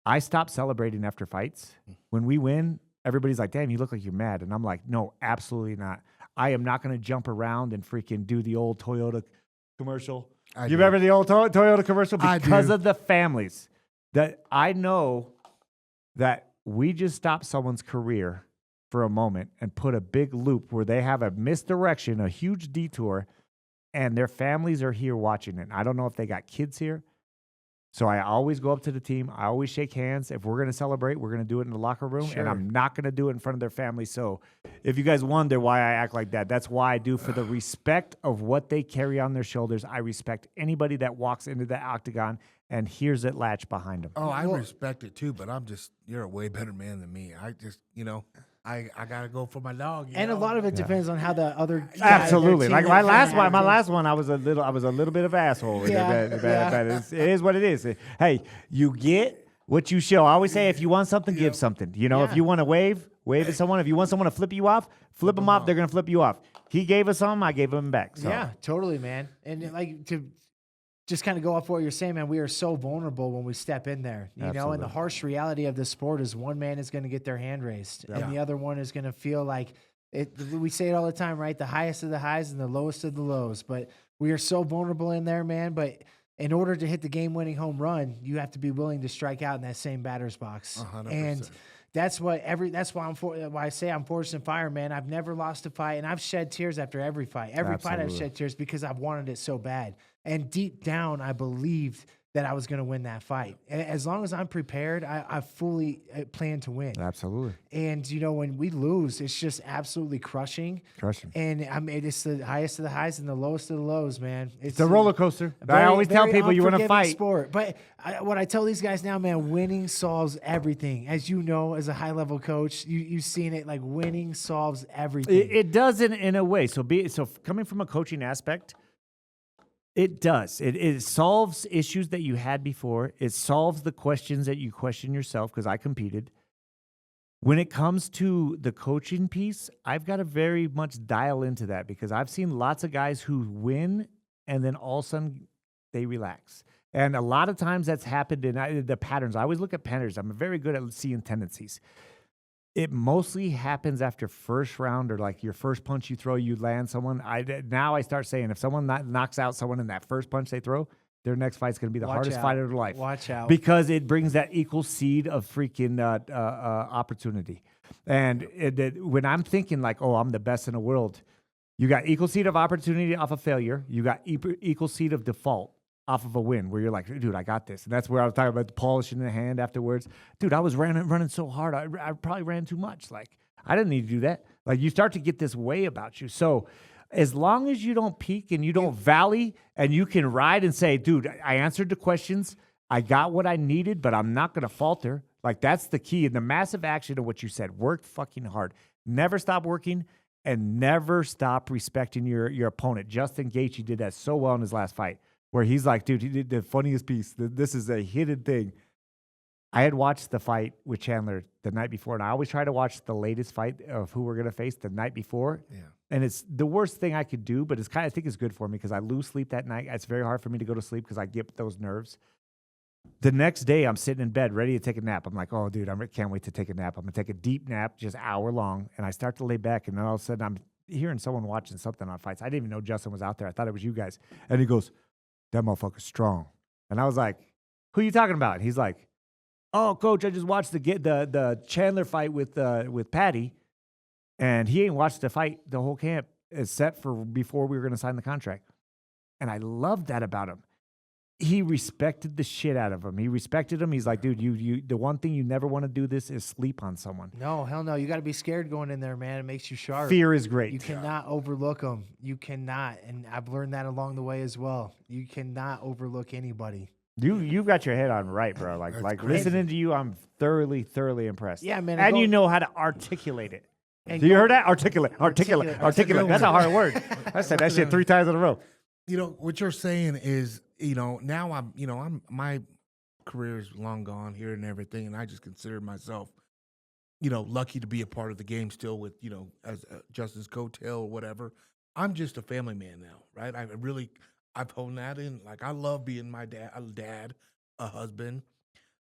I stopped celebrating after fights. When we win, everybody's like, damn, you look like you're mad. And I'm like, no, absolutely not. I am not going to jump around and freaking do the old Toyota commercial. I You do. remember the old Toyota commercial? I Because do. of the families that I know that we just stop someone's career for a moment and put a big loop where they have a misdirection, a huge detour, and their families are here watching it. I don't know if they got kids here. So I always go up to the team. I always shake hands. If we're going to celebrate, we're going to do it in the locker room, and I'm not going to do it in front of their family. So if you guys wonder why I act like that, that's why I do. For the respect of what they carry on their shoulders, I respect anybody that walks into the octagon and hears it latch behind them. Oh, I respect it too, but you're a way better man than me. I just, I gotta go for my dog. And a lot of it depends on how the other guy, their Absolutely. Like my teammate last one, kinda I was a little bit of asshole. Yeah, But it is what it is. Hey, you get what you show. I always say, if you want something, give something. If you want to wave at someone. If you want someone to flip you off, flip them off. They're gonna flip you off. He gave us some, I gave him back. So. Yeah, totally, man. And like to just kind of go off what you're saying, man, we are so vulnerable when we step in there, you know, and the Absolutely. harsh reality of the sport is one man is going to get their hand raised and the other one is going to feel like it. We say it all the time, right? The highest of the highs and the lowest of the lows, but we are so vulnerable in there, man. But in order to hit the game winning home run, you have to be willing to strike out in that same batter's box. 100%. And that's why I say I'm forged in fire, man. I've never lost a fight, and I've shed tears after every fight. Every fight I've Absolutely. shed tears because I've wanted it so bad. And deep down, I believed that I was going to win that fight. And as long as I'm prepared, I fully plan to win. Absolutely. And when we lose, it's just absolutely crushing. Crushing. And it's the highest of the highs and the lowest of the lows, man. It's a roller coaster. I always tell very people you want to unforgiving fight. sport. But what I tell these guys now, man, winning solves everything. As you know, as a high level coach, you've seen it. Like winning solves everything. It does in a way. So coming from a coaching aspect, it does. It solves issues that you had before. It solves the questions that you question yourself, because I competed. When it comes to the coaching piece, I've got to very much dial into that, because I've seen lots of guys who win and then all of a sudden they relax. And a lot of times that's happened in the patterns. I always look at patterns. I'm very good at seeing tendencies. It mostly happens after first round, or like your first punch you throw, you land someone. Now I start saying, if someone knocks out someone in that first punch they throw, their next fight's going to be the hardest fight of their life. Watch out. Because it brings that equal seed of freaking opportunity. And when I'm thinking like, oh, I'm the best in the world, you got equal seed of opportunity off of failure. You got equal seed of default off of a win, where you're like, dude, I got this. And that's where I was talking about the polishing the hand afterwards. Dude, I was running so hard. I probably ran too much. Like, I didn't need to do that. Like, you start to get this way about you. So as long as you don't peak and you don't valley, and you can ride and say, dude, I answered the questions. I got what I needed, but I'm not going to falter. Like, that's the key. And the massive action of what you said, work fucking hard. Never stop working, and never stop respecting your opponent. Justin Gaethje did that so well in his last fight, where he's like, dude, he did the funniest piece. This is a hidden thing. I had watched the fight with Chandler the night before, and I always try to watch the latest fight of who we're going to face the night before. Yeah. And it's the worst thing I could do, but I think it's good for me, because I lose sleep that night. It's very hard for me to go to sleep because I get those nerves. The next day, I'm sitting in bed ready to take a nap. I'm like, oh, dude, I can't wait to take a nap. I'm going to take a deep nap, just hour long. And I start to lay back, and then all of a sudden, I'm hearing someone watching something on fights. I didn't even know Justin was out there. I thought it was you guys. And he goes, that motherfucker's strong. And I was like, who are you talking about? And he's like, oh, coach, I just watched the Chandler fight with Patty, and he ain't watched the fight the whole camp except for before we were going to sign the contract. And I loved that about him. He respected the shit out of him. He respected him. He's like, dude, you the one thing you never want to do this is sleep on someone. No, hell no. You got to be scared going in there, man. It makes you sharp. Fear is great. You cannot overlook them. You cannot. And I've learned that along the way as well. You cannot overlook anybody. You've got your head on right, bro. That's Like crazy. listening to you, I'm thoroughly impressed. Yeah, man. And you know how to articulate it. And Do you go- heard that? Articulate. That's a hard word. I said that shit 3 times in a row. What you're saying is, now my career is long gone here and everything, and I just consider myself, lucky to be a part of the game still with, as Justin's coattail or whatever. I'm just a family man now, right? I've honed that in. Like, I love being my dad, a husband.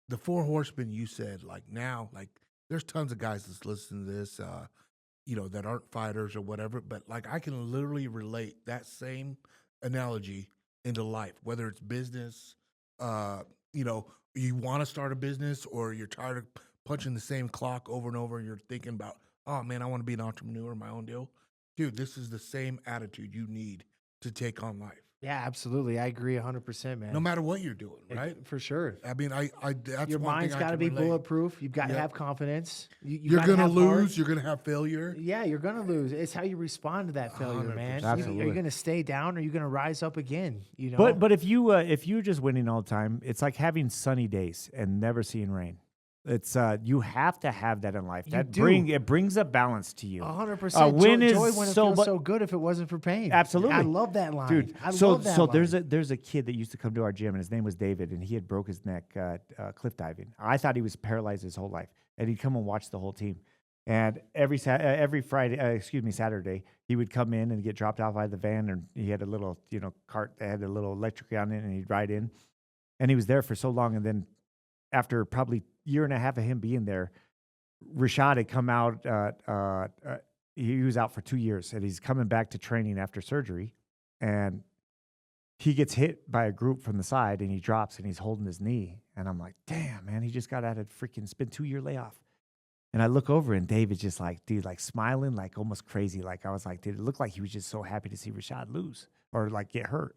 The 4 horsemen you said, like, now, like, there's tons of guys that's listening to this, that aren't fighters or whatever, but like I can literally relate that same analogy into life, whether it's business, you want to start a business or you're tired of punching the same clock over and over and you're thinking about, oh man, I want to be an entrepreneur, my own deal. Dude, this is the same attitude you need to take on life. Yeah, absolutely. I agree 100%, man. No matter what you're doing, right? For sure. I mean, that's Your one mind's thing I got to can be relate. bulletproof. You've got to Yep. have confidence. You're gotta going to have lose. heart. You're going to have failure. Yeah, you're going to lose. It's how you respond to that failure, 100%. man. Are Absolutely. you going to stay down or are you going to rise up again? You know? But if you're just winning all the time, it's like having sunny days and never seeing rain. It's you have to have that in life. You do. It brings a balance to you. 100%. Win is joy wouldn't so feel mu- so good if it wasn't for pain. Absolutely. I love that line. Dude, I so love that so line. there's a kid that used to come to our gym and his name was David and he had broke his neck cliff diving. I thought he was paralyzed his whole life, and he'd come and watch the whole team. And every Saturday, he would come in and get dropped off by the van, and he had a little cart that had a little electric on it, and he'd ride in, and he was there for so long, and then after probably year and a half of him being there, Rashad had come out. He was out for 2 years, and he's coming back to training after surgery, and he gets hit by a group from the side, and he drops, and he's holding his knee, and I'm like, damn, man, he just got out of it's been 2 year layoff. And I look over, and David's just like, dude, like smiling, like almost crazy. Like I was like, dude, it looked like he was just so happy to see Rashad lose or like get hurt.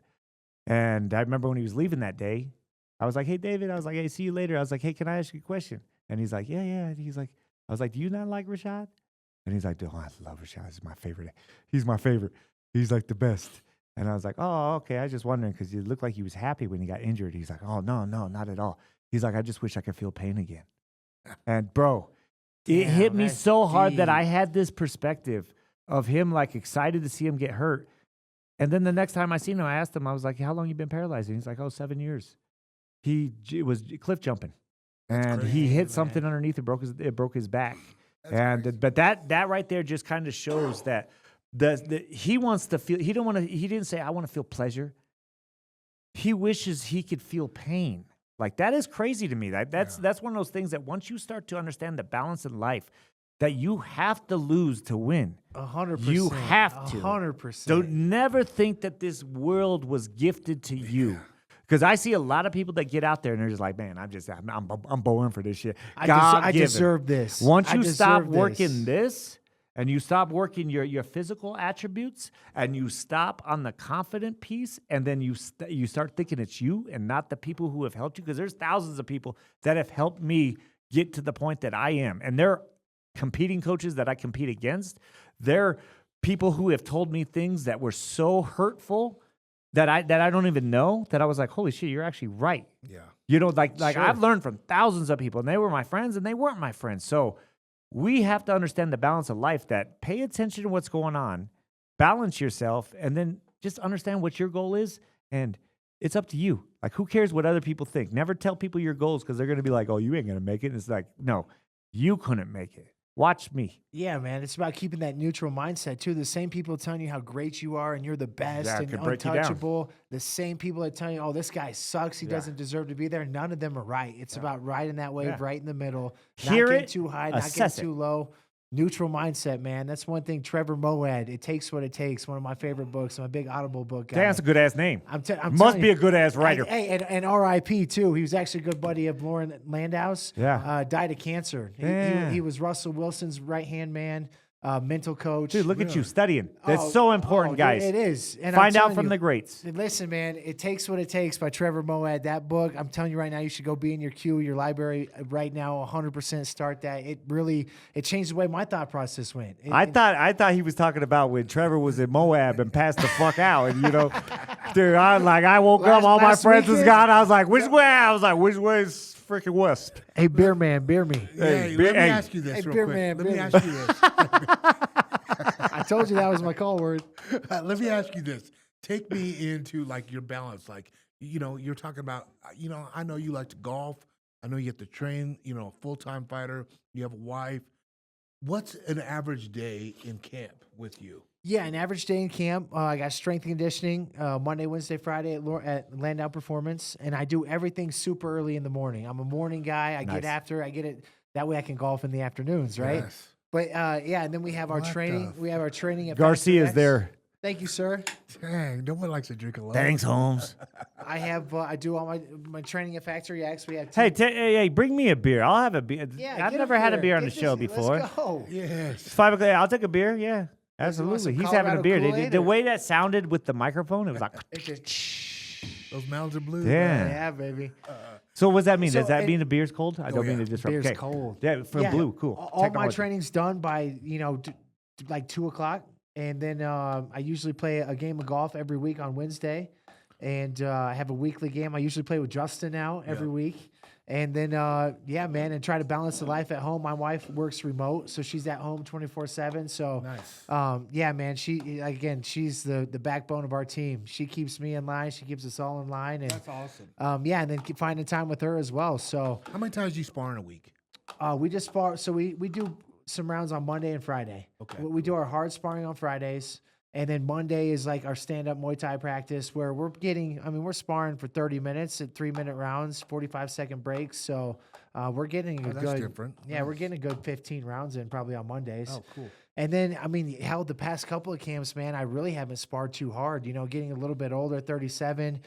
And I remember when he was leaving that day, I was like, hey, David, I was like, hey, see you later. I was like, hey, can I ask you a question? And he's like, yeah. And he's like, I was like, do you not like Rashad? And he's like, dude, I love Rashad. He's my favorite. He's my favorite. He's like the best. And I was like, oh, okay. I was just wondering because he looked like he was happy when he got injured. He's like, oh, no, not at all. He's like, I just wish I could feel pain again. And bro, it Damn, hit me that's so hard that I deep. had this perspective of him like excited to see him get hurt. And then the next time I seen him, I asked him, I was like, how long you been paralyzed? And he's like, 7 years. He was cliff jumping. And he crazy, hit man. something underneath. It broke his back. That's crazy. But that right there just kind of shows that he wants to feel. He didn't say I want to feel pleasure. He wishes he could feel pain. Like that is crazy to me. That's one of those things that once you start to understand the balance in life, that you have to lose to win. 100%. You have to. 100%. Don't never think that this world was gifted to you. Because I see a lot of people that get out there and they're just like, man, I'm born for this shit. I deserve this. Once I you stop deserve working this and you stop working your physical attributes and you stop on the confident piece and then you start thinking it's you and not the people who have helped you, because there's thousands of people that have helped me get to the point that I am. And they're competing coaches that I compete against. They're people who have told me things that were so hurtful that I don't even know, that I was like, holy shit, you're actually right. Yeah. Like Sure. I've learned from thousands of people, and they were my friends and they weren't my friends. So we have to understand the balance of life, that pay attention to what's going on, balance yourself, and then just understand what your goal is. And it's up to you. Like, who cares what other people think? Never tell people your goals, because they're going to be like, oh, you ain't going to make it. And it's like, no, you couldn't make it. Watch me. Yeah, man. It's about keeping that neutral mindset, too. The same people telling you how great you are and you're the best That and could break you down. untouchable. The same people that tell you, oh, this guy sucks. He doesn't deserve to be there. None of them are right. It's about riding that wave right in the middle. Hear not getting it, too high, not assess getting it. too low. Neutral mindset, man. That's one thing. Trevor Moad, It Takes What It Takes. One of my favorite books. I'm a big Audible book guy. Damn, that's a good ass name. I'm Must telling be you. a good ass writer. Hey, and R.I.P. too. He was actually a good buddy of Lauren Landau's. Yeah. Died of cancer. Yeah. He was Russell Wilson's right-hand man, mental coach. Dude, look at you studying. That's so important, dude, guys. it is. And Find I'm out telling from you, the greats. Listen, man, It Takes What It Takes by Trevor Moad. That book, I'm telling you right now, you should go be in your queue, your library right now. 100% start that. It changed the way my thought process went. I thought he was talking about when Trevor was in Moab and passed the fuck out, and dude, I woke up, all my last friends was weekend? gone. I was like, which way? I was like, which way is freaking west? Hey, beer man, beer me. Hey, Hey, let me hey. ask you this Hey, real beer quick. man, Let me beer ask you this. I told you that was my call word. Let me ask you this. Take me into like your balance. Like, you're talking about, I know you like to golf. I know you have to train, a full-time fighter. You have a wife. What's an average day in camp with you? Yeah, an average day in camp. I got strength and conditioning Monday, Wednesday, Friday at Landau Performance, and I do everything super early in the morning. I'm a morning guy. I Nice. get after. I get it. That way I can golf in the afternoons, right? Yes. But yeah, and then we have our What training. the We have our training at Garcia's Factory X. there. Thank you, sir. Dang, no one likes to drink alone. Thanks, Holmes. I do all my training at Factory X. We have Hey, hey, bring me a beer. I'll have a beer. yeah. I've get never had a beer on the Get show this- before. Let's go. It's Yes. 5 o'clock. I'll take a beer. Yeah, You want absolutely. some He's having a Colorado beer. Kool-Aid The or- way that sounded with the microphone, it was like, It just- Those mouths are blue. damn. yeah, baby. So what does that mean? So Does that it- mean the beer's cold? I don't mean yeah. to disrupt. Beer's Okay. cold. Yeah, from Yeah, blue. Cool. All my Technology. training's done by like 2:00, and then I usually play a game of golf every week on Wednesday, and I have a weekly game. I usually play with Justin now every week, and then yeah, man, and try to balance the life at home. My wife works remote, so she's at home 24/7. So Nice. yeah, man, she's the backbone of our team. She keeps me in line. She keeps us all in line, and That's awesome. yeah, and then keep finding time with her as well. So How many times do you spar in a week? we just spar. So we do some rounds on Monday and Friday. Okay, We do our hard sparring on Fridays. And then Monday is like our stand-up Muay Thai practice where we're sparring for 30 minutes at 3-minute rounds, 45-second breaks. So we're getting a Oh, that's good, different. yeah, we're Nice. getting a good 15 rounds in probably on Mondays. Oh, cool. And then, hell, the past couple of camps, man, I really haven't sparred too hard. Getting a little bit older, 37,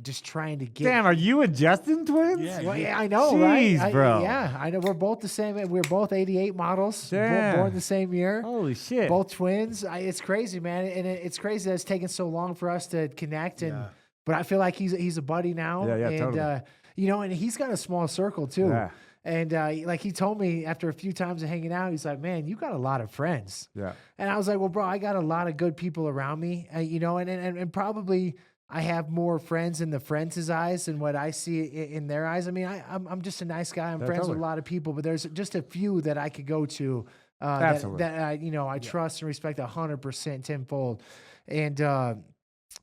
just trying to get. Damn, are you and Justin twins? Yeah. Well, yeah, I know, right? Jeez, bro. Yeah, I know. We're both the same. We're both 88 models, Damn. born the same year. Holy shit. Both twins. It's crazy, man, and it's crazy that it's taken so long for us to connect. And Yeah. but I feel like he's a buddy now. Yeah, and totally. and he's got a small circle too. Yeah. And like he told me after a few times of hanging out, he's like, "Man, you got a lot of friends." Yeah. And I was like, "Well, bro, I got a lot of good people around me, and probably." I have more friends in the friends' eyes than what I see in their eyes. I'm just a nice guy. I'm Yeah, friends totally. with a lot of people, but there's just a few that I could go to Absolutely. that I trust and respect 100% tenfold. And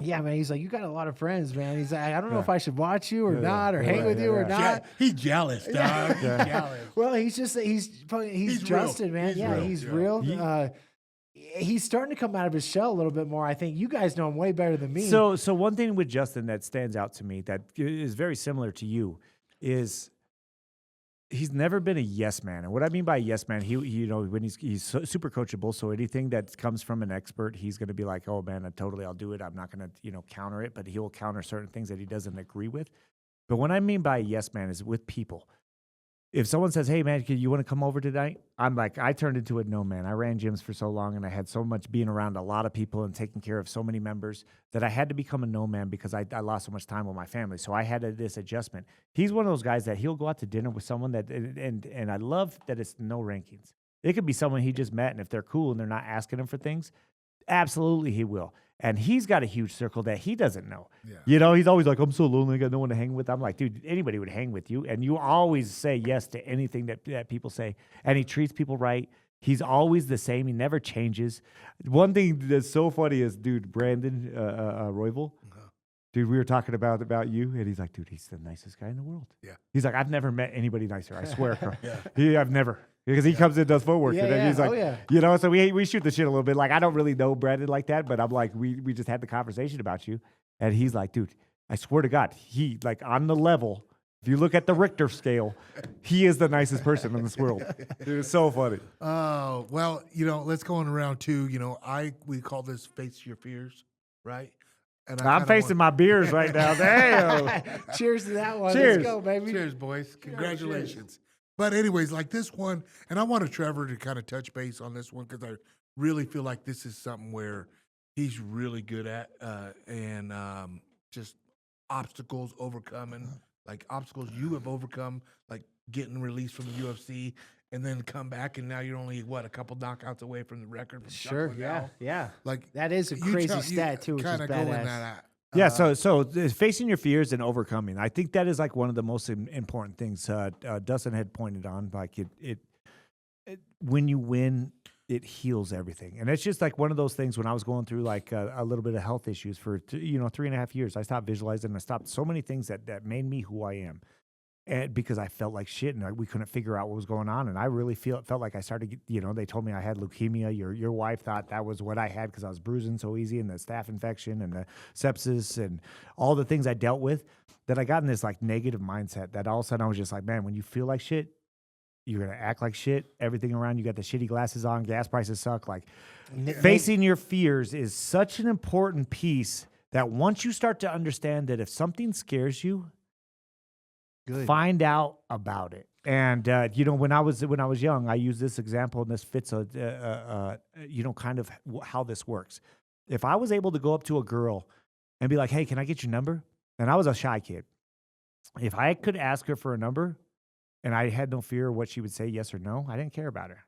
yeah, man, he's like, you got a lot of friends, man. He's like, I don't know if I should watch you or not, or hang with you or not. He's jealous, dog. Yeah. He's Yeah. jealous. Well, he's He's Justin, real. man. He's Yeah, real. he's Yeah. real. He's starting to come out of his shell a little bit more. I think you guys know him way better than me. So one thing with Justin that stands out to me that is very similar to you is he's never been a yes man. And what I mean by yes man, when he's super coachable. So anything that comes from an expert, he's going to be like, oh man, I'll do it. I'm not going to, counter it, but he'll counter certain things that he doesn't agree with. But what I mean by yes man is with people. If someone says, hey man, you want to come over tonight? I'm like, I turned into a no man. I ran gyms for so long and I had so much being around a lot of people and taking care of so many members that I had to become a no man because I lost so much time with my family. So I had this adjustment. He's one of those guys that he'll go out to dinner with someone that, and I love that it's no rankings. It could be someone he just met, and if they're cool and they're not asking him for things, absolutely he will. And he's got a huge circle that he doesn't know. Yeah. He's always like, I'm so lonely, I got no one to hang with. I'm like, dude, anybody would hang with you. And you always say yes to anything that people say. And he treats people right. He's always the same. He never changes. One thing that's so funny is, dude, Brandon Royval. Dude, we were talking about you, and he's like, dude, he's the nicest guy in the world. Yeah. He's like, I've never met anybody nicer. I swear. I've never. Because he comes in and does footwork. Yeah, and then yeah. he's like, Oh, yeah. So we shoot the shit a little bit. Like, I don't really know Brandon like that, but I'm like, we just had the conversation about you. And he's like, dude, I swear to God, he, like, on the level, if you look at the Richter scale, he is the nicest person in this world. Dude, it's so funny. Oh, well, let's go on to round two. We call this face your fears, right? And I'm facing my beers right now. Damn. Cheers to that one. Cheers. Let's go, baby. Cheers, boys. Congratulations. But anyways, like this one, and I wanted Trevor to kind of touch base on this one because I really feel like this is something where he's really good at, and just obstacles overcoming, like obstacles you have overcome, like getting released from the UFC, and then come back, and now you're only a couple knockouts away from the record. From Sure. Chuck Yeah. Liddell. Yeah. Like That is a crazy stat too, which is Kind of going badass. that. Yeah, so facing your fears and overcoming, I think that is like one of the most important things. Dustin had pointed on, like it when you win, it heals everything, and it's just like one of those things. When I was going through like a little bit of health issues for 3.5 years, I stopped visualizing. I stopped so many things that made me who I am. And because I felt like shit and we couldn't figure out what was going on. And I really felt like I started, they told me I had leukemia. Your wife thought that was what I had because I was bruising so easy, and the staph infection and the sepsis and all the things I dealt with, that I got in this like negative mindset that all of a sudden I was just like, man, when you feel like shit, You're going to act like shit. Everything around you got the shitty glasses on. Gas prices suck. Like N- facing your fears is such an important piece that once you start to understand that if something scares you, Good. find out about it. And when I was young, I used this example, and this fits kind of how this works. If I was able to go up to a girl and be like, "Hey, can I get your number?" And I was a shy kid. If I could ask her for a number, and I had no fear of what she would say, yes or no, I didn't care about her.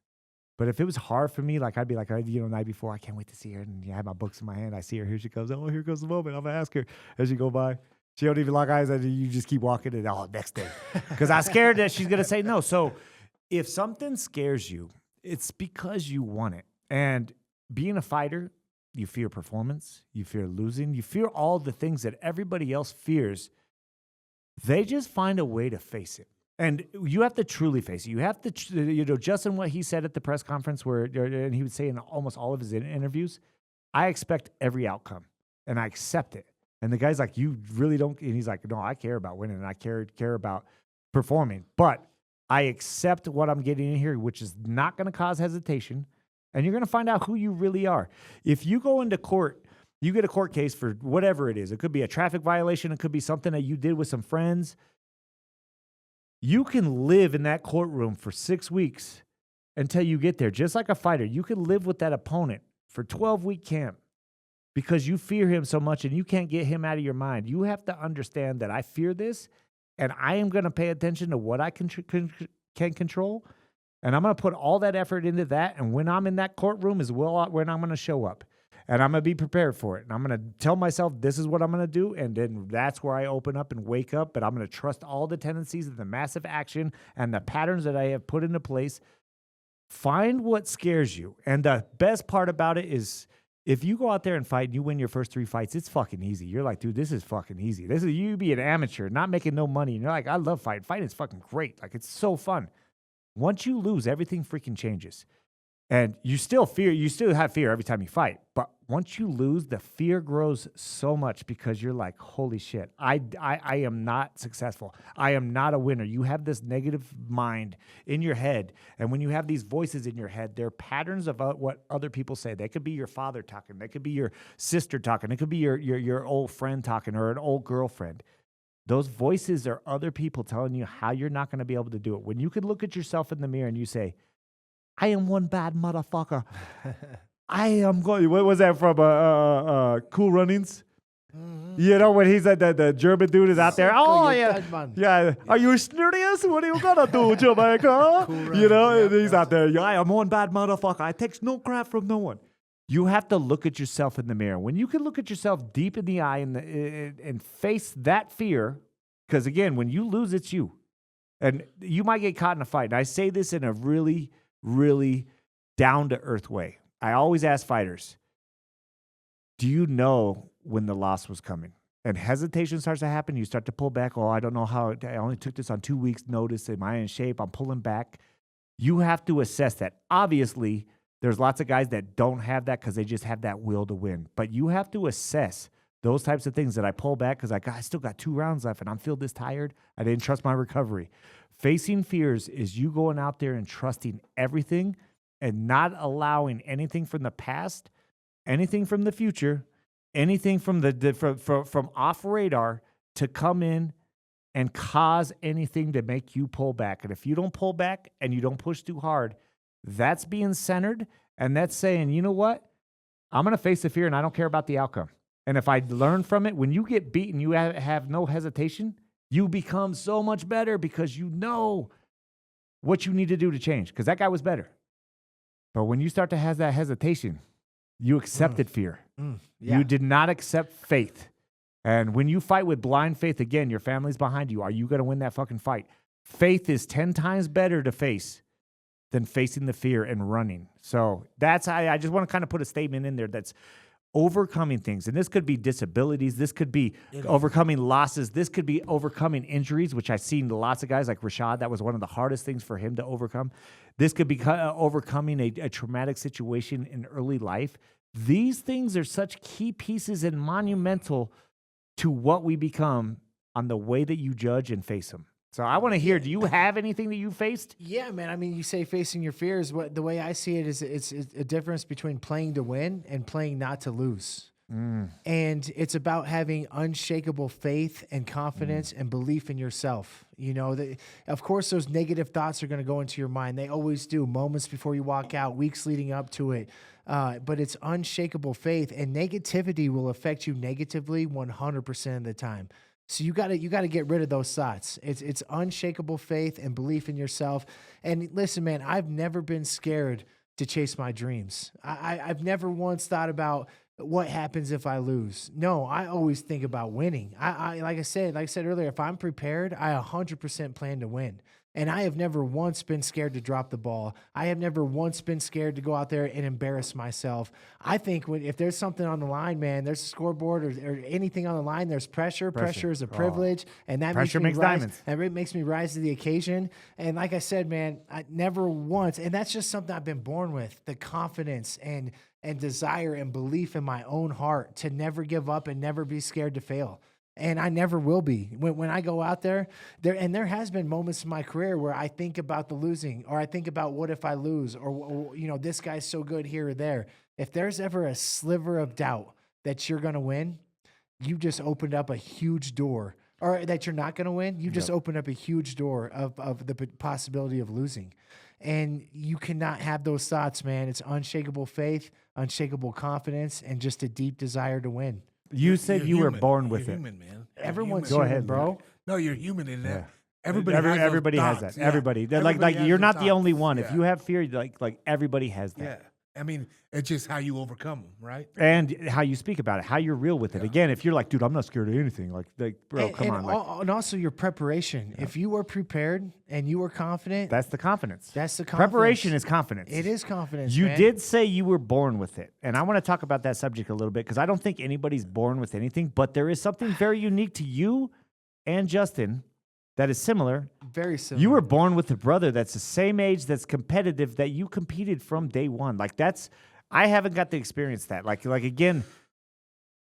But if it was hard for me, like I'd be like, night before, I can't wait to see her, and I have my books in my hand. I see her, here she comes. Oh, here comes the moment. I'm gonna ask her as she go by. She don't even lock eyes, and you just keep walking, and next day, because I'm scared that she's gonna say no. So if something scares you, it's because you want it. And being a fighter, you fear performance, you fear losing, you fear all the things that everybody else fears. They just find a way to face it. And you have to truly face it. You have to, Justin, what he said at the press conference, and he would say in almost all of his interviews, I expect every outcome, and I accept it. And the guy's like, you really don't? And he's like, no, I care about winning, and I care about performing. But I accept what I'm getting in here, which is not going to cause hesitation, and you're going to find out who you really are. If you go into court, you get a court case for whatever it is. It could be a traffic violation. It could be something that you did with some friends. You can live in that courtroom for 6 weeks until you get there. Just like a fighter, you can live with that opponent for 12-week camp because you fear him so much and you can't get him out of your mind. You have to understand that I fear this, and I am going to pay attention to what I can control, and I'm going to put all that effort into that, and when I'm in that courtroom is when I'm going to show up. And I'm going to be prepared for it. And I'm going to tell myself this is what I'm going to do. And then that's where I open up and wake up. But I'm going to trust all the tendencies and the massive action and the patterns that I have put into place. Find what scares you. And the best part about it is if you go out there and fight and you win your first 3 fights, it's fucking easy. You're like, dude, this is fucking easy. This is you be an amateur, not making no money. And you're like, I love fighting. Fighting is fucking great. Like, it's so fun. Once you lose, everything freaking changes. And you still have fear every time you fight. But once you lose, the fear grows so much because you're like, holy shit, I am not successful. I am not a winner. You have this negative mind in your head. And when you have these voices in your head, they're patterns of what other people say. They could be your father talking. They could be your sister talking. It could be your old friend talking or an old girlfriend. Those voices are other people telling you how you're not going to be able to do it. When you can look at yourself in the mirror and you say, I am one bad motherfucker. I am going. What was that from? Cool Runnings. Mm-hmm. You know when he's at the German dude is out there. Oh yeah, yeah. Are you serious? What are you gonna do, Jamaica? Cool, you know, and he's out there. I am one bad motherfucker. I takes no crap from no one. You have to look at yourself in the mirror. When you can look at yourself deep in the eye and face that fear, because again, when you lose, it's you, and you might get caught in a fight. And I say this in a really down-to-earth way. I always ask fighters, do you know when the loss was coming? And hesitation starts to happen. You start to pull back. Oh, I don't know how. I only took this on 2 weeks' notice. Am I in shape? I'm pulling back. You have to assess that. Obviously, there's lots of guys that don't have that because they just have that will to win. But you have to assess those types of things that I pull back because I still got 2 rounds left and I'm feel this tired. I didn't trust my recovery. Facing fears is you going out there and trusting everything and not allowing anything from the past, anything from the future, anything from from off radar to come in and cause anything to make you pull back. And if you don't pull back and you don't push too hard, that's being centered, and that's saying, you know what? I'm going to face the fear, and I don't care about the outcome. And if I learn from it, when you get beaten, you have no hesitation. You become so much better because you know what you need to do to change. Because that guy was better. But when you start to have that hesitation, you accepted fear. Yeah. You did not accept faith. And when you fight with blind faith, again, your family's behind you. Are you going to win that fucking fight? Faith is 10 times better to face than facing the fear and running. So that's, I just want to kind of put a statement in there that's overcoming things. And this could be disabilities. This could be overcoming losses. This could be overcoming injuries, which I've seen lots of guys like Rashad. That was one of the hardest things for him to overcome. This could be overcoming a traumatic situation in early life. These things are such key pieces and monumental to what we become on the way that you judge and face them. So I want to hear, do you have anything that you faced? Yeah, man. I mean, you say facing your fears. The way I see it is it's a difference between playing to win and playing not to lose. And it's about having unshakable faith and confidence and belief in yourself. You know, of course, those negative thoughts are going to go into your mind. They always do, moments before you walk out, weeks leading up to it. But it's unshakable faith, and negativity will affect you negatively 100% of the time. So you got to get rid of those thoughts. It's unshakable faith and belief in yourself. And listen, man, I've never been scared to chase my dreams. I've never once thought about what happens if I lose. No, I always think about winning. Like I said earlier, if I'm prepared, I 100% plan to win. And I have never once been scared to drop the ball. I have never once been scared to go out there and embarrass myself. I think if there's something on the line, man, there's a scoreboard or anything on the line, there's pressure. Pressure is a privilege. And that Pressure makes rise, diamonds. and it makes me rise to the occasion. And like I said, man, I never once, and that's just something I've been born with, the confidence and desire and belief in my own heart to never give up and never be scared to fail. And I never will be. When I go out there, there has been moments in my career where I think about the losing, or I think about what if I lose, or you know, this guy's so good here or there. If there's ever a sliver of doubt that you're going to win, you just opened up a huge door, or that you're not going to win, you just opened up a huge door of the possibility of losing. And you cannot have those thoughts, man. It's unshakable faith, unshakable confidence, and just a deep desire to win. You said You're you were human. born You're with it. human, man. You're Everyone's human. Go human, ahead, bro. No, you're human in that. Yeah. Everybody Everybody has those that. thoughts. Everybody. Yeah. They're Everybody like has you're those not the only thoughts. one. Yeah. If you have fear, like everybody has that. Yeah. I mean, it's just how you overcome them, right? And how you speak about it, how you're real with it. Again, if you're like, dude, I'm not scared of anything, like bro, come on. And also your preparation. If you were prepared and you were confident, That's the confidence. that's the confidence. Preparation is confidence. It is confidence. You man. did say you were born with it. And I want to talk about that subject a little bit because I don't think anybody's born with anything, but there is something very unique to you and Justin that is similar. Very similar. You were born with a brother that's the same age, that's competitive, that you competed from day one. Like I haven't got to experience that. Like again,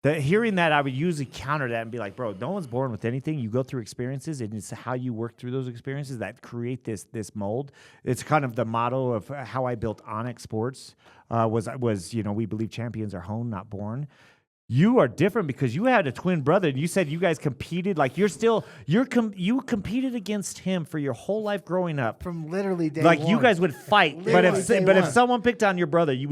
hearing that, I would usually counter that and be like, bro, no one's born with anything. You go through experiences, and it's how you work through those experiences that create this mold. It's kind of the motto of how I built Onyx Sports was we believe champions are honed, not born. You are different because you had a twin brother, and you said you guys competed. Like you competed against him for your whole life growing up. from literally day Like one. you guys would fight, but Literally day if one. someone picked on your brother, you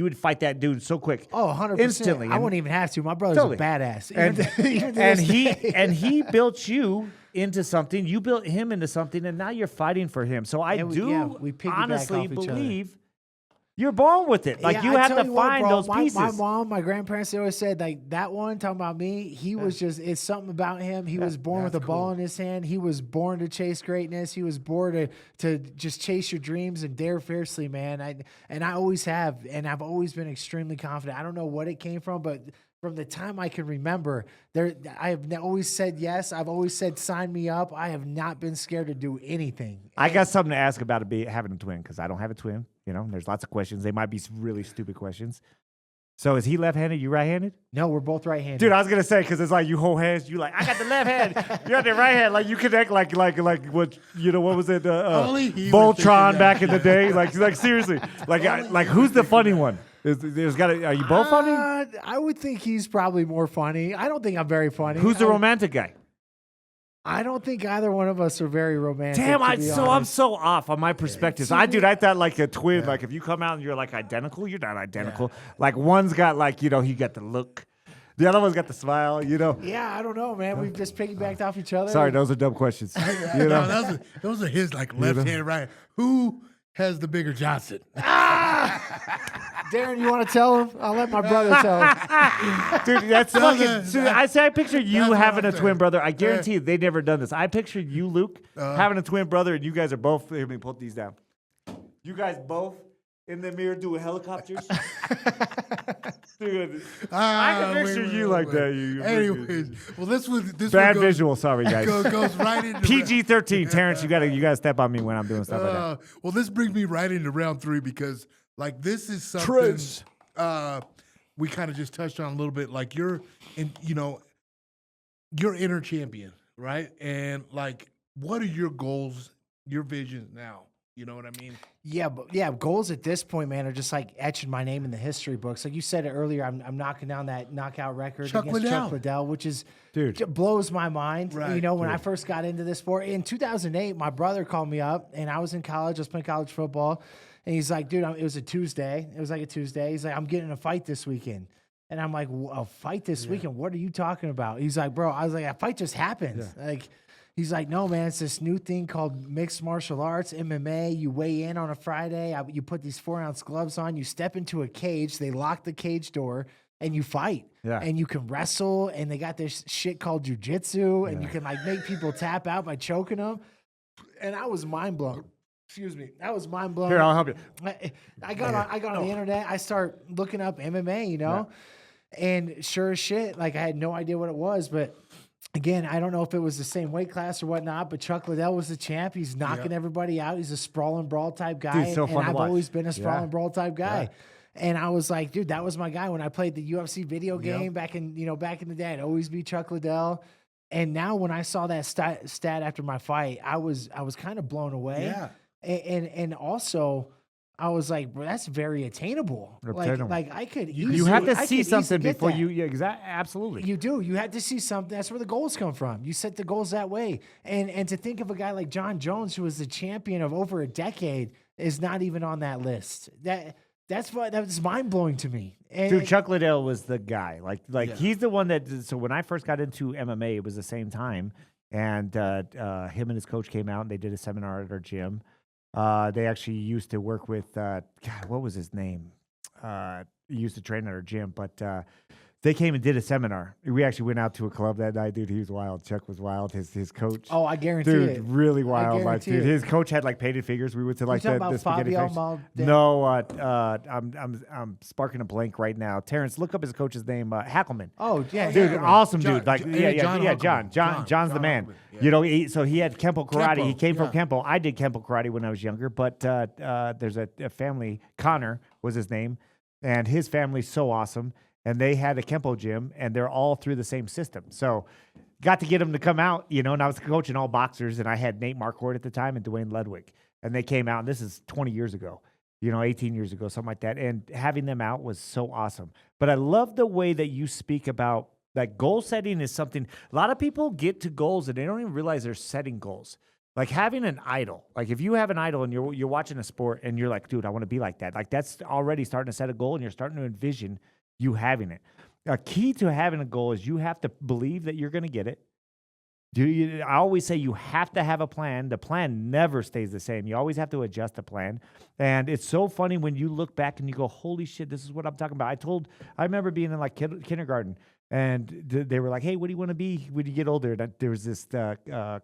would fight that dude so quick. Oh, 100%. Instantly. I wouldn't even have to. My brother's Totally. a badass. Even to And this he day. and he built you into something. You built him into something, and now you're fighting for him. So I And we- do yeah, we piggyback honestly off each other. believe you're born with it. Like Yeah, you I have tell to you what, find bro, those my pieces. mom, my grandparents, they always said, like, that one talking about me, he was just, it's something about him. He was born with a ball in his hand. He was born to chase greatness. He was born to just chase your dreams and dare fiercely, man. I always have, and I've always been extremely confident. I don't know what it came from, but from the time I can remember, I have always said yes. I've always said, sign me up. I have not been scared to do anything. I got something to ask about having a twin because I don't have a twin. You know, there's lots of questions. They might be really stupid questions. So is he left-handed? You right-handed? No, we're both right-handed. Dude, I was gonna say because it's like you hold hands. You like I got the left hand. You got the right hand. Like you connect like what what was it? Only he would think Voltron of back that. in the day. Like seriously. Like who's the funny one? Are you both funny? I would think he's probably more funny. I don't think I'm very funny. Who's the romantic guy? I don't think either one of us are very romantic. Damn, to be I'm honest. so off on my perspectives. I thought like a twin. Like if you come out and you're like identical, you're not identical. Like one's got like he got the look, the other one's got the smile. Yeah, I don't know, man. We've just piggybacked off each other. Sorry, those are dumb questions. You know? No, those are his like left hand, right. Who has the bigger Johnson? Darren, you want to tell him? I'll let my brother tell him. Dude, that's fucking. So I picture you that's what having I'm a twin saying. brother. I guarantee you, they never done this. I picture you, Luke, having a twin brother, and you guys are both. Let me put these down. You guys both in the mirror doing helicopters. Dude, I can picture you like that. Anyways, well, this Bad one goes, visual. Sorry, guys. goes right into PG-13. Terrence, you gotta step on me when I'm doing stuff like that. Well, this brings me right into round 3 because like this is something Trace. we kind of just touched on a little bit. Like you're inner champion, right? And like what are your goals, your visions now? You know what I mean? Yeah, but yeah, goals at this point, man, are just like etching my name in the history books. Like you said it earlier, I'm knocking down that knockout record Chuck against Chuck Liddell. Liddell, which is Dude. blows my mind. Right, You know, when I dude. first got into this sport in 2008, my brother called me up, and I was in college. I was playing college football, and he's like, "Dude, it was a Tuesday. It was like a Tuesday." He's like, "I'm getting in a fight this weekend." And I'm like, "A fight this weekend? What are you talking about?" He's like, "Bro," I was like, "A fight just happened." Like. He's like, "No, man, it's this new thing called mixed martial arts, MMA. You weigh in on a Friday. You put these 4-ounce gloves on. You step into a cage. They lock the cage door, and you fight. Yeah. And you can wrestle. And they got this shit called jujitsu, and you can like make people tap out by choking them." And I was mind blown. Excuse me, I was mind blown. Here, I'll help you. I got on the internet. I start looking up MMA, you know, and sure as shit, like I had no idea what it was, but. Again, I don't know if it was the same weight class or whatnot, but Chuck Liddell was the champ. He's knocking everybody out. He's a sprawl and brawl type guy. Dude, so and fun to I've watch. always been a sprawl Yeah. and brawl type guy. And I was like, dude, that was my guy when I played the UFC video game Yep. back in the day. I'd always be Chuck Liddell. And now when I saw that stat after my fight, I was kind of blown away. Yeah. And also I was like, bro, that's very attainable. Attainable. Like I could You easily, have to I see could easily something get before that. you. Yeah, exactly. Absolutely. You do. You had to see something. That's where the goals come from. You set the goals that way. And to think of a guy like John Jones, who was the champion of over a decade, is not even on that list. That's mind blowing to me. And Dude, Chuck Liddell was the guy. Like Yeah. he's the one that. So when I first got into MMA, it was the same time, and him and his coach came out and they did a seminar at our gym. They actually used to work with God. What was his name? He used to train at our gym, but they came and did a seminar. We actually went out to a club that night, dude. He was wild. Chuck was wild. His coach. oh, I guarantee Dude, it. really wild. Like, guarantee dude, it. his coach had like painted figures. We went to like talking the about spaghetti Fabio factory. No, I'm sparking a blank right now. Terrence, look up his coach's name. Hackelman. Oh yeah, Dude, yeah. awesome John- dude. Like, John- yeah, John Huckleman. John's John the man. Huckleman, yeah. You know, so he had Kempo karate. He Kempo, came from yeah. Kempo. I did Kempo karate when I was younger, but there's a family. Connor was his name, and his family's so awesome. And they had a Kempo gym, and they're all through the same system. So, got to get them to come out, you know. And I was coaching all boxers, and I had Nate Marquardt at the time and Dwayne Ludwig, and they came out. And this is 20 years ago. You know, 18 years ago, something like that. And having them out was so awesome. But I love the way that you speak about that goal setting is something a lot of people get to goals and they don't even realize they're setting goals. Like having an idol. Like if you have an idol and you're watching a sport and you're like, dude, I want to be like that. Like that's already starting to set a goal and you're starting to envision you having it. A key to having a goal is you have to believe that you're going to get it. I always say you have to have a plan. The plan never stays the same. You always have to adjust the plan. And it's so funny when you look back and you go, holy shit, this is what I'm talking about. I remember being in like kindergarten and they were like, hey, what do you want to be when you get older? There was this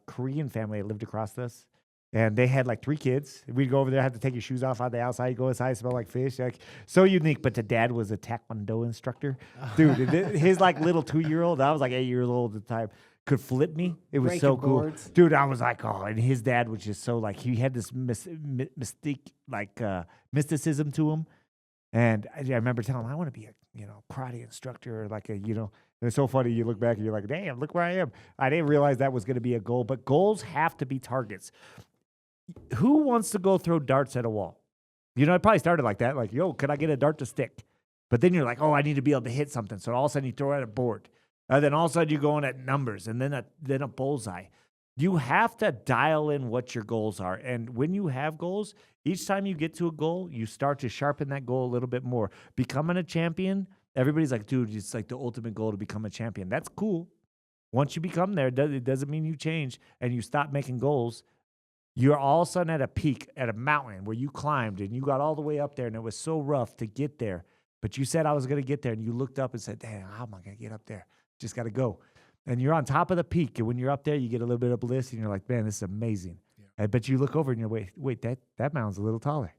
Korean family that lived across us. And they had like 3 kids. We'd go over there, have to take your shoes off on the outside. You go inside, smell like fish. Like so unique. But the dad was a Taekwondo instructor. Dude, his like little 2-year-old, I was like 8 years old at the time, could flip me. It was so Breaking cool. boards. Dude, I was like, oh, and his dad was just so like, he had this mystique, like mysticism to him. And I remember telling him, I want to be a, karate instructor or like a, and it's so funny. You look back and you're like, damn, look where I am. I didn't realize that was going to be a goal, but goals have to be targets. Who wants to go throw darts at a wall? It probably started like that. Like, yo, can I get a dart to stick? But then you're like, oh, I need to be able to hit something. So all of a sudden you throw it at a board. Then all of a sudden you're going at numbers and then a bullseye. You have to dial in what your goals are. And when you have goals, each time you get to a goal, you start to sharpen that goal a little bit more. Becoming a champion, everybody's like, dude, it's like the ultimate goal to become a champion. That's cool. Once you become there, it doesn't mean you change and you stop making goals. You're all of a sudden at a peak, at a mountain where you climbed and you got all the way up there and it was so rough to get there. But you said I was going to get there and you looked up and said, damn, how am I going to get up there? Just got to go. And you're on top of the peak. And when you're up there, you get a little bit of bliss and you're like, man, this is amazing. Yeah. But you look over and you're, wait, that mountain's a little taller.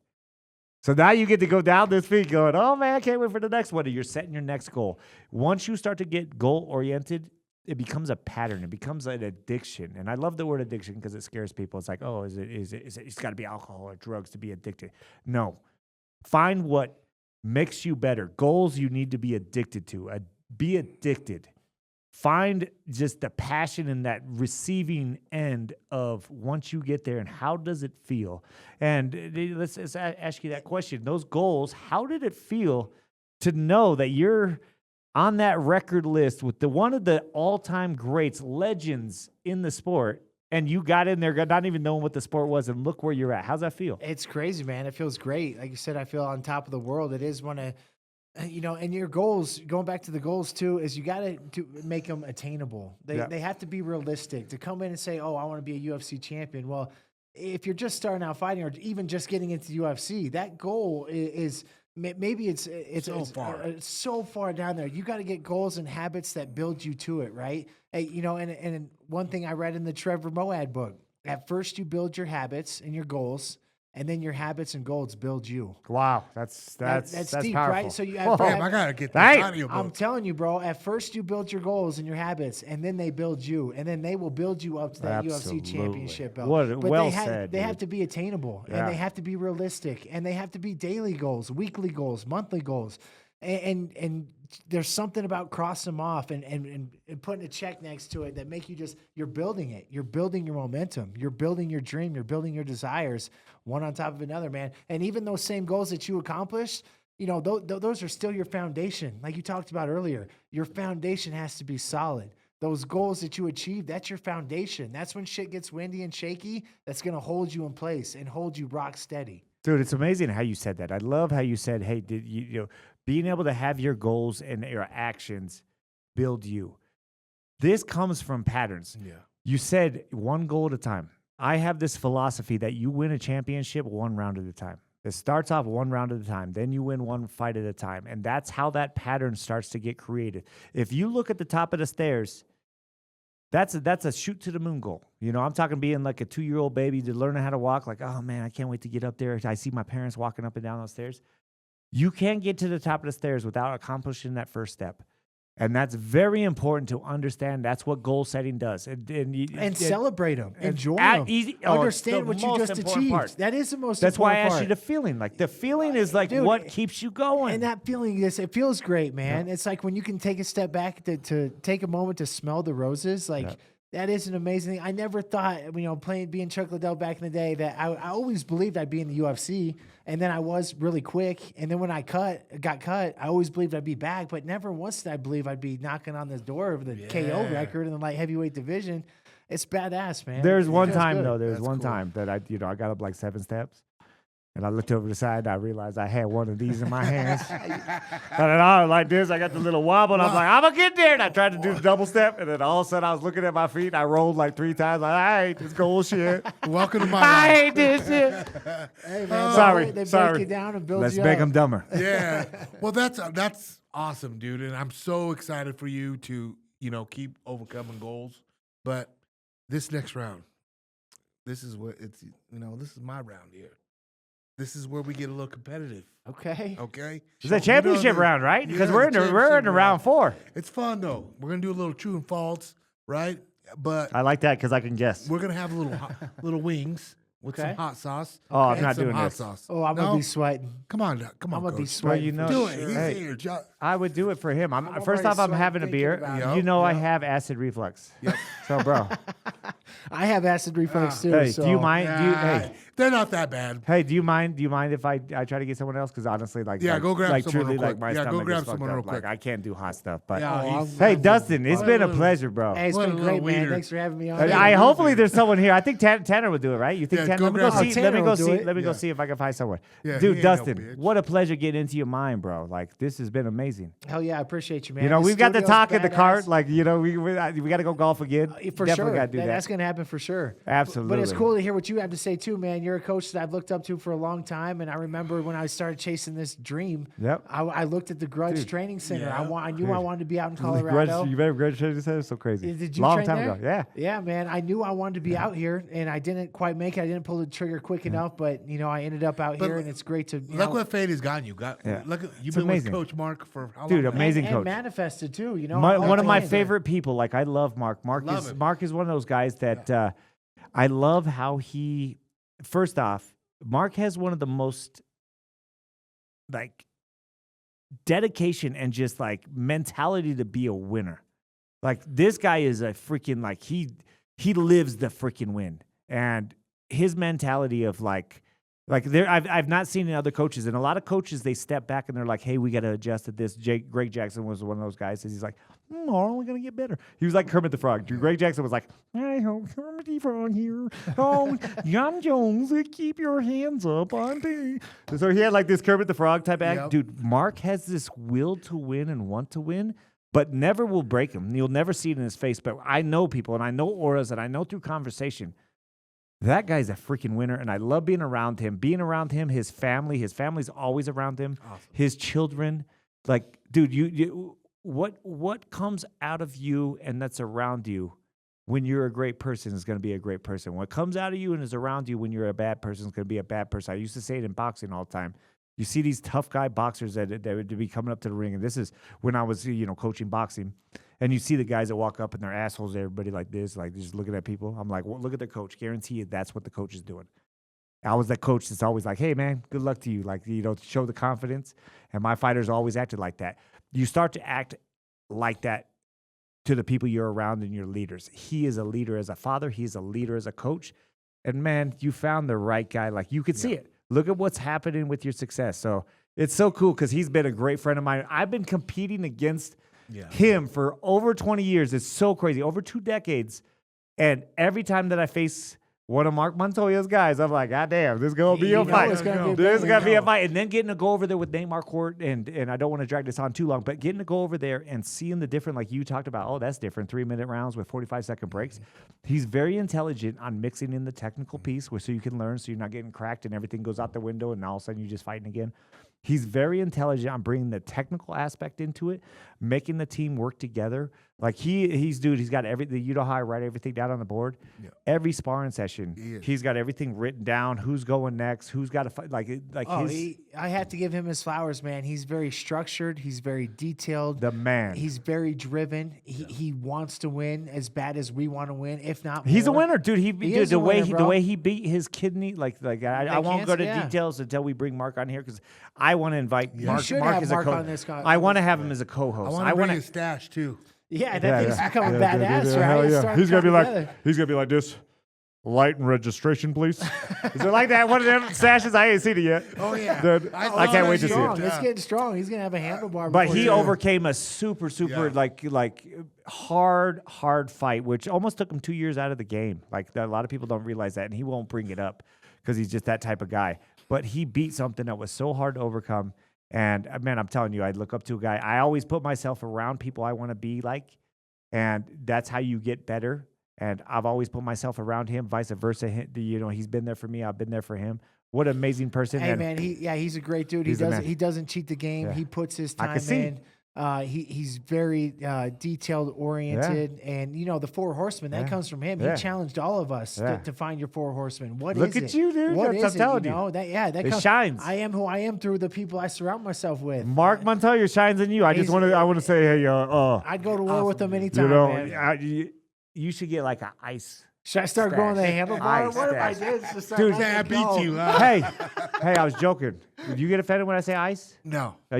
So now you get to go down this peak going, oh man, I can't wait for the next one. And you're setting your next goal. Once you start to get goal-oriented, it becomes a pattern. It becomes an addiction. And I love the word addiction because it scares people. It's like, oh, is it it's got to be alcohol or drugs to be addicted. No. Find what makes you better. Goals you need to be addicted to. Be addicted. find just the passion in that receiving end of once you get there, and how does it feel? And let's ask you that question. Those goals, how did it feel to know that you're on that record list with one of the all-time greats, legends in the sport, and you got in there not even knowing what the sport was, and look where you're at? How's that feel? It's crazy, man. It feels great. Like you said, I feel on top of the world. It is one of, and your goals, going back to the goals too, is you got to make them attainable. They have to be realistic. To come in and say, oh, I want to be a UFC champion. Well, if you're just starting out fighting or even just getting into the UFC, that goal is maybe it's so far down there. You got to get goals and habits that build you to it, right? And one thing I read in the Trevor Moad book, at first you build your habits and your goals, and then your habits and goals build you. Wow, that's deep, powerful. right? So you have Damn, I gotta get that audio book. I'm telling you, bro. At first, you build your goals and your habits, and then they build you, and then they will build you up to that Absolutely. UFC championship belt. What But well they said, They dude. have to be attainable, and they have to be realistic, and they have to be daily goals, weekly goals, monthly goals, and there's something about crossing them off and putting a check next to it that make you you're building it. You're building your momentum. You're building your dream. You're building your desires, one on top of another, man. And even those same goals that you accomplished, those are still your foundation. Like you talked about earlier, your foundation has to be solid. Those goals that you achieve, that's your foundation. That's when shit gets windy and shaky, that's going to hold you in place and hold you rock steady. Dude, it's amazing how you said that. I love how you said, hey, being able to have your goals and your actions build you. This comes from patterns. Yeah. You said one goal at a time. I have this philosophy that you win a championship one round at a time. It starts off one round at a time. Then you win one fight at a time. And that's how that pattern starts to get created. If you look at the top of the stairs, that's a shoot to the moon goal. I'm talking being like a 2-year-old baby to learning how to walk. Like, oh, man, I can't wait to get up there. I see my parents walking up and down those stairs. You can't get to the top of the stairs without accomplishing that first step. And that's very important to understand. That's what goal setting does. And Celebrate them. Enjoy them. Understand what you just achieved. Part. That is the most That's important why I asked part. you the feeling. Like the feeling is like Dude, what keeps you going. And that feeling it feels great, man. It's like when you can take a step back to take a moment to smell the roses. Like that is an amazing thing. I never thought, being Chuck Liddell back in the day, that I always believed I'd be in the UFC. And then I was really quick. And then when I got cut, I always believed I'd be back. But never once did I believe I'd be knocking on the door of the KO record in the light heavyweight division. It's badass, man. There's one feels time good. though. There's That's one cool. time that I got up like 7 steps. And I looked over the side, and I realized I had one of these in my hands. And then I was like this, I got the little wobble, and I was like, I'm going to get there. And I tried to do the double step, and then all of a sudden I was looking at my feet, and I rolled like 3 times. Like, I hate this goal shit. Welcome to my I life. hate this shit. Hey, man, Sorry, they sorry. break you down and build Let's you make up. them dumber. Yeah. Well, that's awesome, dude. And I'm so excited for you to, keep overcoming goals. But this next round, this is what this is my round here. This is where we get a little competitive. Okay. Okay. It's a championship round, right? Because we're in round 4. It's fun though. We're gonna do a little true and false, right? But I like that because I can guess. we're gonna have little wings with Okay. some hot sauce. Oh, I'm and not some doing hot this. sauce. Oh, I'm No? going to be sweating. Come on, I'm going to be Coach. sweating. Well, for Do sure. it. He's Hey. here. I would do it for him. First already off, I'm sweating having a thinking beer. about it. You know I Yep. have acid reflux. Yep. So, bro, I have acid reflux too. hey, so. do you mind? Nah, they're not that bad. Hey, do you mind? Do you mind if I try to get someone else? Because honestly, Yeah, go grab like someone truly, real like quick. my Yeah, go stomach grab is fucked someone up. real quick. Like I can't do hot stuff. But Yeah, Oh, he's- hey, Dustin, it's What been a a little- pleasure, bro. Hey, it's What been a little great, man. wiener. Thanks for having me on. I Yeah, hopefully dude. there's someone here. I think Tanner would do it, right? You think Yeah, Tanner? go Let me go grab see. him. Let me Tanner go will do see. it. Let me go Yeah. see if I can find someone. Yeah, he Dude, ain't no Dustin, bitch. what a pleasure getting into your mind, bro. Like this has been amazing. Hell yeah, I appreciate you, man. You know, This we've got to studio's talk in the badass. cart. Like you know, we got to go golf again. For Definitely sure. got to do that. That's going to happen for sure. Absolutely. But it's cool to hear what you have to say too, man. You're a coach that I've looked up to for a long time, and I remember when I started chasing this dream. Yep. I looked at the Grudge Dude. Training Center. Yeah. I knew I wanted to be out in Grudge, Colorado. you better grudge training center. So crazy. Did you Long train time there? ago. Yeah. Yeah, man. I knew I wanted to be out here, and I didn't quite make it. I didn't pull the trigger quick enough, but I ended up out But here, and it's great to Look what fate has gotten you. Yeah. Look, you've It's been amazing. with Coach Mark for how long? Dude, now? amazing and coach. manifested too. One of my favorite. favorite people. Like I love Mark. Love him. Mark is one of those guys that I love how he. First off, Mark has one of the most like dedication and just like mentality to be a winner. Like this guy is a freaking like he lives the freaking win, and his mentality of like there I've not seen in other coaches, and a lot of coaches they step back and they're like, hey, we got to adjust at this. Greg Jackson was one of those guys. He's like, no, we're gonna get better. He was like Kermit the Frog. Greg Jackson was like, hey, Kermit the Frog here. Oh, Jan Jones, keep your hands up on me. So he had like this Kermit the Frog type act. Yep. Dude, Mark has this will to win and want to win, but never will break him. You'll never see it in his face. But I know people, and I know auras, and I know through conversation. That guy's a freaking winner, and I love being around him. Being around him, his family's always around him. Awesome. His children, like, dude, what comes out of you and that's around you when you're a great person is going to be a great person. What comes out of you and is around you when you're a bad person is going to be a bad person. I used to say it in boxing all the time. You see these tough guy boxers that would be coming up to the ring, and this is when I was coaching boxing. And you see the guys that walk up and they're assholes to everybody like this, like just looking at people. I'm like, well, look at the coach. Guarantee you that's what the coach is doing. I was that coach that's always like, hey, man, good luck to you. Like, show the confidence. And my fighters always acted like that. You start to act like that to the people you're around and your leaders. He is a leader as a father. He's a leader as a coach. And, man, you found the right guy. Like, you could see it. Look at what's happening with your success. So it's so cool because he's been a great friend of mine. I've been competing against him for over 20 years. It's so crazy. Over 2 decades. And every time that I face one of Mark Montoya's guys, I'm like, God damn, this is going to be a fight. This is going to be a fight. And then getting to go over there with Nate Marquardt, and I don't want to drag this on too long, but getting to go over there and seeing the different, like you talked about, oh, that's different, 3-minute rounds with 45-second breaks. He's very intelligent on mixing in the technical piece so you can learn so you're not getting cracked and everything goes out the window and all of a sudden you're just fighting again. He's very intelligent on bringing the technical aspect into it, making the team work together. Like he's got everything. You know how I write everything down on the board? Yeah. Every sparring session, he's got everything written down. Who's going next? Who's got to fight? I have to give him his flowers, man. He's very structured. He's very detailed. The man. He's very driven. He wants to win as bad as we want to win, if not more. He's a winner, dude. The way he beat his kidney, I won't go to details until we bring Mark on here because I want to invite Mark as a co-host. I want to have him as a co-host. I want to bring his stash too. Yeah, that thing's becoming badass, right? Yeah. He's gonna be like this. Light and registration, please. Is it like that? One of them stashes? I ain't seen it yet. Oh yeah, Dude, I can't wait to see it. It's getting strong. He's gonna have a handlebar. But he overcame a super hard fight, which almost took him 2 years out of the game. Like a lot of people don't realize that, and he won't bring it up because he's just that type of guy. But he beat something that was so hard to overcome. And, man, I'm telling you, I look up to a guy. I always put myself around people I want to be like, and that's how you get better. And I've always put myself around him, vice versa. He's been there for me. I've been there for him. What an amazing person. Hey, man, he's a great dude. He doesn't cheat the game. Yeah. He puts his time in. He's very detailed oriented, and the 4 horsemen that comes from him. He challenged all of us to find your 4 horsemen. Look at you, dude. What is it? Telling you. That shines. I am who I am through the people I surround myself with. Mark Montoya shines in you. I want to say, hey, I'd go to war with him anytime. Man. You should get like an ice. Should I start going the handlebar? What if I did? Dude, I beat you. Hey, I was joking. Did you get offended when I say ice? No. So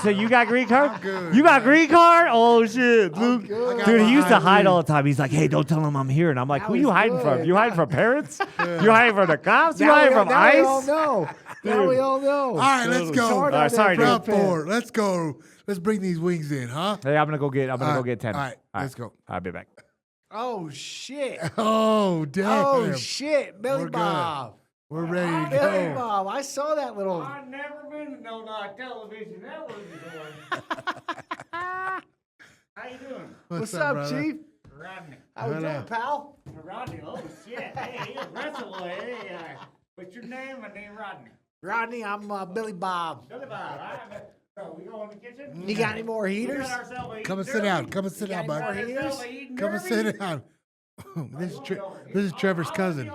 you got green card? You got green card? Oh shit, Luke. Dude, he used to hide all the time. He's like, hey, don't tell him I'm here. And I'm like, who you hiding from? You hiding from parents? You hiding from the cops? You hiding from ICE? We all know. Now we all know. All right, let's go. All right, sorry, round 4. Let's go. Let's bring these wings in, huh? Hey, I'm gonna go get 10. All right, let's go. I'll be back. Oh shit! Oh damn! Oh shit! Billy Bob, we're ready to go. Billy Bob, I saw that little. I've never been to no television. That was doing. How you doing? What's up, brother? Chief? Rodney. How we doing, pal? Rodney. Oh shit! Hey, you wrestle. Hey, what's your name? My name Rodney. Rodney, I'm Billy Bob. Billy Bob. All right. So we go in the kitchen. You got any more heaters? Come and sit down. Come and sit down, bud. Come and sit down. This is Trevor's cousin.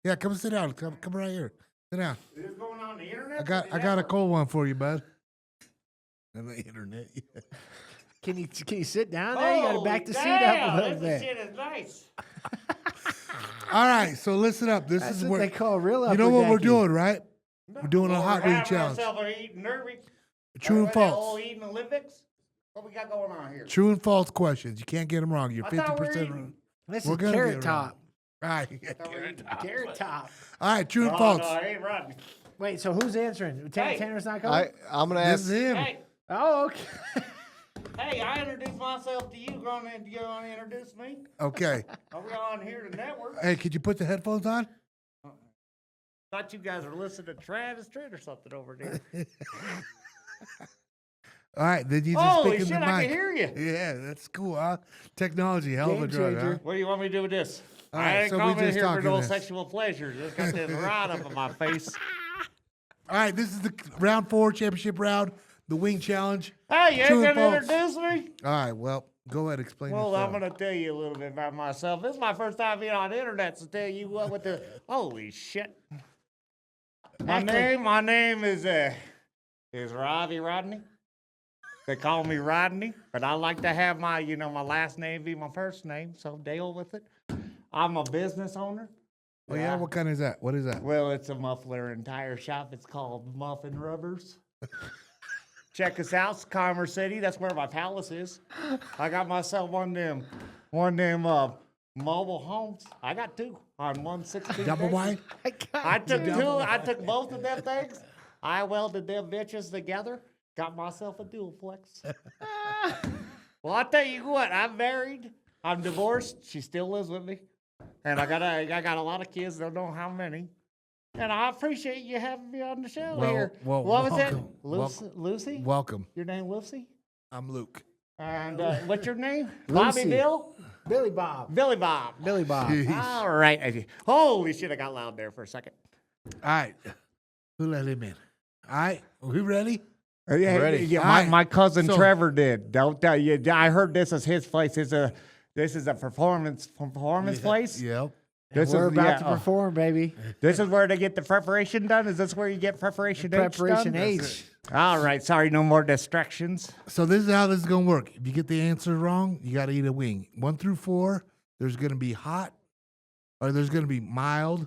Yeah, come and sit down. Come right here. Sit down. Is this going on the internet? I got a cold one for you, bud. On the internet. Yeah. Can you sit down there? You got to back the seat up a little bit. This shit is nice. All right, so listen up. This is what where they call real upper you know what decky. we're doing, right? We're doing a hot wing challenge. True and false. Eating Olympics? What we got going on here? True and false questions. You can't get them wrong. You're I thought we were 50% eating. wrong. This We're is gonna Carrot get it Top. All right. Carrot Top. All right, true and Oh, false. no, I ain't running. Wait, so who's answering? Hey. Tanner's not coming? I'm gonna This ask. is him. Hey, Oh, okay. hey, I introduced myself to you. You gonna introduce me? Okay. Are we on here to network? Hey, could you put the headphones on? Thought you guys were listening to Travis Tritt or something over there. All right, then you just Holy speak in shit, the I mic. can hear you. Yeah, that's cool, huh? Technology, hell of a Game drug, huh? changer. What do you want me to do with this? All I right, ain't so we coming just here for talking no this. sexual pleasure. Just got this rod up in my face. All right, this is the round 4 championship round, the wing challenge. Hey, you True ain't and gonna false. introduce me? All right, well, go ahead, explain Well, yourself. I'm gonna tell you a little bit about myself. This is my first time being on the internet, so tell you what with the holy shit. My name is Ravi Rodney. They call me Rodney, but I like to have my my last name be my first name, so deal with it. I'm a business owner. Oh, yeah? What kind is that? What is that? Well, it's a muffler and tire shop. It's called Muffin Rubbers. Check us out, Commerce City. That's where my palace is. I got myself one of them mobile homes. I got 2 on 116. Double wide? I took 2. I took both of them things. I welded them bitches together. Got myself a dual flex. Well, I'll tell you what. I'm married. I'm divorced. She still lives with me. And I got a lot of kids. Don't know how many. And I appreciate you having me on the show here. well, What was it? welcome. Lucy? Welcome. Your name Lucy? I'm Luke. And what's your name? Bobby Lucy. Bill? Billy Bob. Billy Bob. Billy Bob. Jeez. All right. Holy shit, I got loud there for a second. All right. Who let him in? All right. Are we ready? Yeah, Ready. yeah, All my, right. my cousin So- Trevor did. Don't tell you. I heard this is his place. This is a performance place. Yep. This We're is about to perform, baby. This is where they get the preparation done. Is this where you get preparation H Preparation done? H. All right. Sorry, no more distractions. So this is how this is going to work. If you get the answer wrong, you got to eat a wing. 1 through 4, there's going to be hot, or there's going to be mild,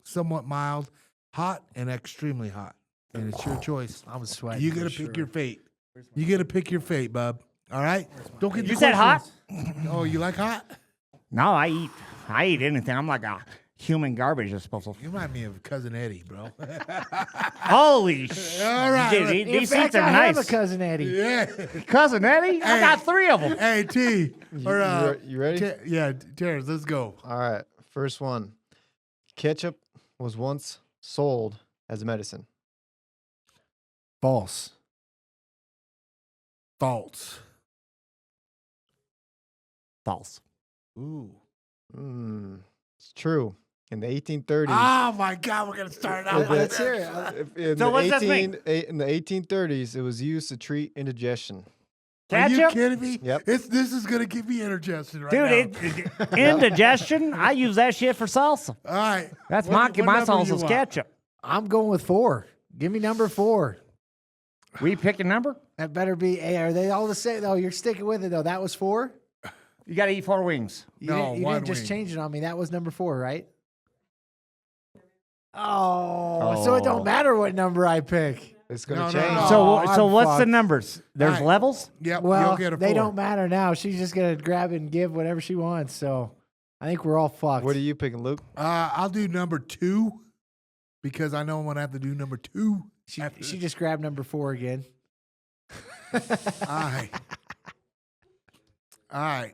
somewhat mild, hot, and extremely hot. And it's your choice. I'm sweating. You got to pick your fate. You got to pick your fate, bub. All right? Don't get You the said hot? questions. Oh, you like hot? No, I eat anything. I'm like a human garbage disposal. You remind me of Cousin Eddie, bro. Holy shit. All right. Dude, In these fact, seats are I have nice. a cousin Eddie. Yeah. Cousin Eddie? I got 3 of them. Hey, T. Or, You ready? yeah, Terrence, let's go. All right. First one. Ketchup was once sold as a medicine. False. False. False. Ooh. It's true. In the 1830s. Oh, my God. We're going to start out Yeah, with Let's that. hear it. In So the what's this mean? in the 1830s, it was used to treat indigestion. Are you Ketchup? kidding me? Yep. This is going to give me indigestion right Dude, now. indigestion, I use that shit for salsa. All right. That's What my number you salsa's want? ketchup. I'm going with 4. Give me number 4. We pick a number? That better be. Hey, are they all the same? No, you're sticking with it though. That was 4. You got to eat 4 wings. You No, didn't, you one didn't just wing. change it on me. That was number 4, right? Oh, so it Oh. don't matter what number I pick. It's going No, to no, change. no. So, I'm so what's the fucked. numbers? There's All right. levels? Yep. Well, you'll get a 4. they don't matter now. She's just gonna grab and give whatever she wants. So I think we're all fucked. What are you picking, Luke? I'll do number 2 because I know I'm going to have to do number 2. She just grabbed number 4 again. All right. All right.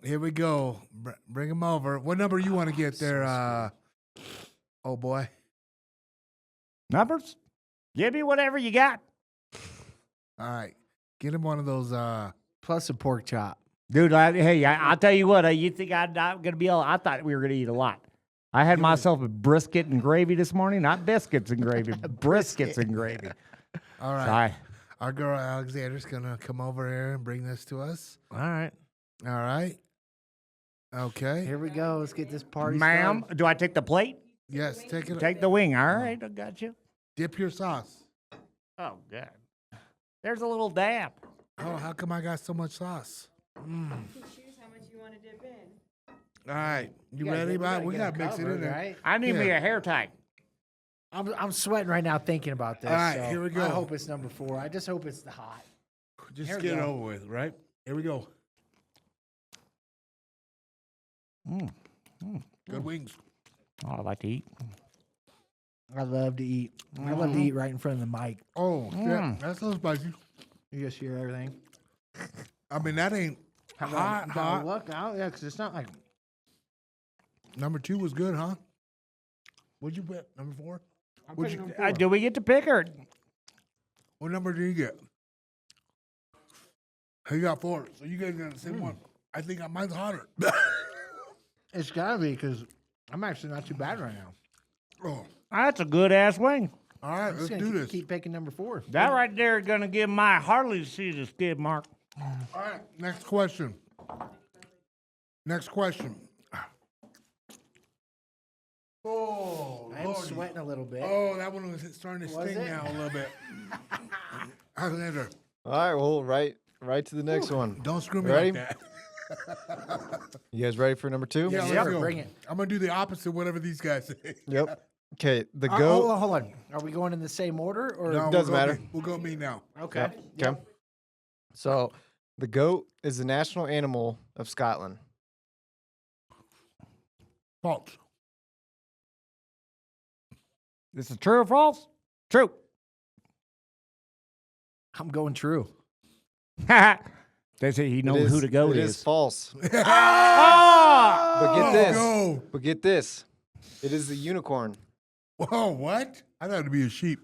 Here we go. Bring him over. What number you want to get there, oh boy? Numbers? Give me whatever you got. All right. Get him one of those. Plus a pork chop. Dude, I'll tell you what, you think I'm not going to be able, I thought we were going to eat a lot. I had myself a brisket and gravy this morning, not biscuits and gravy, briskets and gravy. All right. Sorry. Our girl Alexander's going to come over here and bring this to us. All right. All right. Okay. Here we go. Let's get this party Ma'am, started. do I take the plate? Yes. Take it. Take the wing. All right, I got you. Dip your sauce. Oh, God. There's a little dab. Oh, how come I got so much sauce? You can choose how much you want to dip in. All right. You ready, Bob? We got to mix it in there. Right? I need me Yeah. a hair tie. I'm sweating right now thinking about this. All right, so here we go. I hope it's number 4. I just hope it's the hot. Just Here we get it go. over with, right? Here we go. Good wings. Oh, I like to eat. I love to eat. I love to eat right in front of the mic. Oh, yeah, that's so spicy. You just hear everything. I mean, that ain't hot, hot. Look out, yeah, because it's not like Number 2 was good, huh? What'd you bet? Number 4? What'd you, Do we get to pick her? what number did you get? He got 4, so you guys got the same one. I think mine's hotter. it's gotta be because I'm actually not too bad right now. Oh, That's a good ass wing. all right, let's do this. Keep picking number 4. That right there is going to give my Harley season skid mark. All right, next question. Next question. Oh, I'm Lordy. sweating a little bit. Oh, that one was starting to Was sting it? now a little bit. Alexander, All right, well, right to the next one. don't screw me Ready? like that. You guys ready for number 2? Yeah, Yep, let's go. bring it. I'm gonna do the opposite, whatever these guys say. Yep. Okay, the Hold goat. on, hold on. Are we going in the same order or? No, Doesn't we'll go matter. me. We'll go me now. Okay. Yep. Okay. So, the goat is the national animal of Scotland. False. This is true or false? True. I'm going true. They say he knows who the goat It is. is false. Oh! But get this. Go. But get this. It is the unicorn. Whoa, what? I thought it'd be a sheep.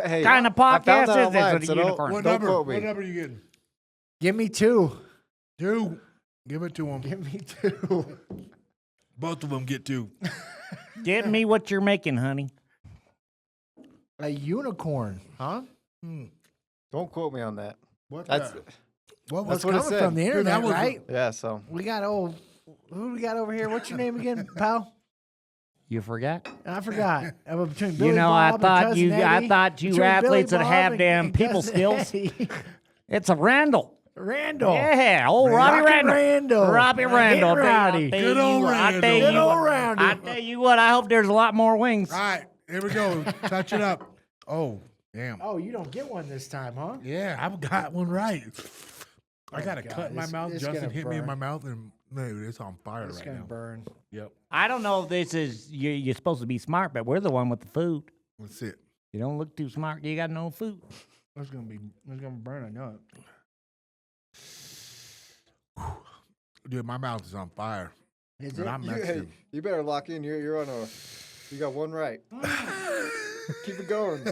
Hey, Kind of I found podcast that is this online, with a so don't- unicorn? What Don't number? quote me. What number are you getting? Give me 2. 2. Give it to him. Give me 2. Both of them get 2. Get me what you're making, honey. A unicorn, huh? Don't quote me on that. What? That's What That's was? what it coming said. from the Dude, that internet, was- right? yeah. So We got who do we got over here? What's your name again, pal? You forgot? I forgot. Between Billy You know, Bob and I Cousin Eddie. thought you Between athletes Billy that Bob have and damn people Cousin skills. Eddie. It's a Randall. Randall. Yeah, old Robbie Rockin' Randall. Randall. Robbie Hit Randall. I'll Rowdy. tell Good you old what, Randall. Good old Randall. I tell you what, I hope there's a lot more wings. All right, here we go. Touch it up. Oh, damn. Oh, you don't get one this time, huh? Yeah, I've got one right. I got a God, cut in my it's- mouth. it's Justin gonna hit me in burn. my mouth, and dude, it's on fire It's right gonna now. burn. Yep, I don't know if this is, you're supposed to be smart, but we're the one with the food. that's it. You don't look too smart, you got no food. It's gonna burn. I know Dude, my mouth is on fire. it. Is But it? I'm you, Mexican. you better lock in. You're on a. You got one right. Keep it going.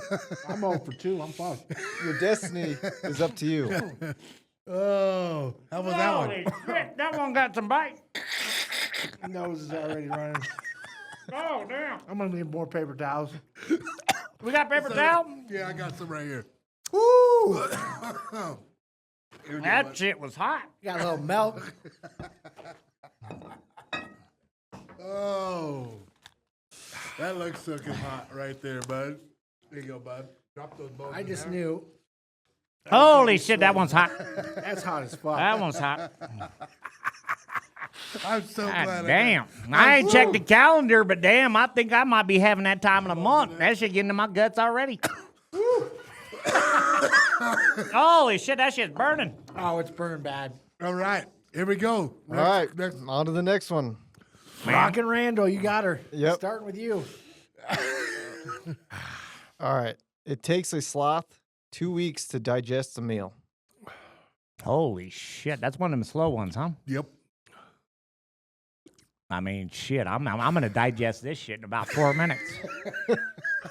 I'm 0 for 2. I'm fucked. Your destiny is up to you. Oh, how was that one? Holy shit, that one got some bite. Nose is already running. Oh, damn. I'm gonna need more paper towels. We got paper towel? Yeah, I got some right here. Woo! Here we go, That bud. shit was hot. Got a little milk. Oh, that looks fucking hot right there, bud. There you go, bud. Drop those bones. I in just there. knew Holy shit, that one's hot. that's hot as fuck. That one's hot. I'm so God glad. damn. I ain't checked the calendar, but damn, I think I might be having that time of the month. That shit getting in my guts already. Holy shit, that shit's burning. Oh, it's burning bad. All right, here we go. All right. next. On to the next one. Rockin' Randall, you got her. Yep. Starting with you. All right. It takes a sloth 2 weeks to digest a meal. Holy shit, that's one of them slow ones, huh? Yep. I mean, shit, I'm gonna digest this shit in about 4 minutes.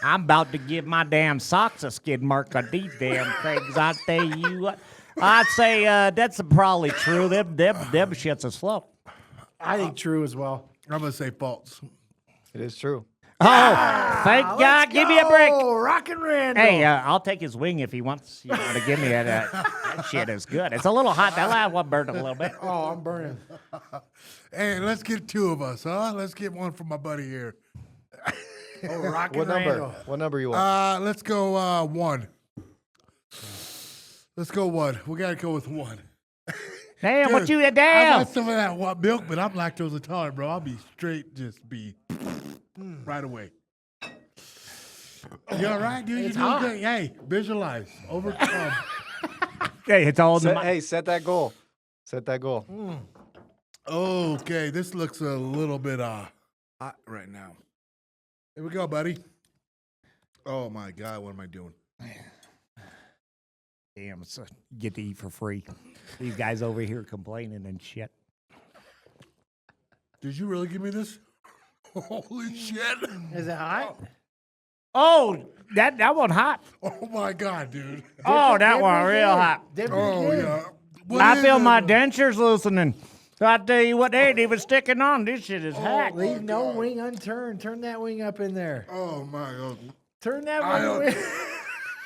I'm about to give my damn socks a skid mark on these damn things. I tell you what, I'd say that's probably true. Them shits are slow. I think true as well. I'm gonna say false. It is true. Oh, thank God! Give me a break. Oh, Rockin' Randall. Hey, I'll take his wing if he wants to give me that. That shit is good. It's a little hot. That last one burned a little bit. Oh, I'm burning. Hey, let's get 2 of us, huh? Let's get one from my buddy here. Oh, Rockin' What number? Randall. What number you want? Let's go 1. Let's go 1. We gotta go with 1. Damn, what Dude, you I damn? got some of that milk, but I'm lactose intolerant, bro. I'll be straight, just be right away. You all right, dude? It's You doing hot. good? Hey, visualize, overcome. Hey, it's all in the Hey, set that goal. Set that goal. Okay, this looks a little bit hot right now. Here we go, buddy. Oh my God, what am I doing? Damn, so you get to eat for free. These guys over here complaining and shit. Did you really give me this? Holy shit! Is it hot? Oh, that one hot. Oh my God, dude! Oh, that Dip one it real in. hot. Dip it Oh in. yeah. What I is feel it? my dentures loosening. So I tell you what, they ain't even sticking on. This shit is hot. Leave no wing unturned. Turn that wing up in there. Oh my God! Turn that I don't- wing.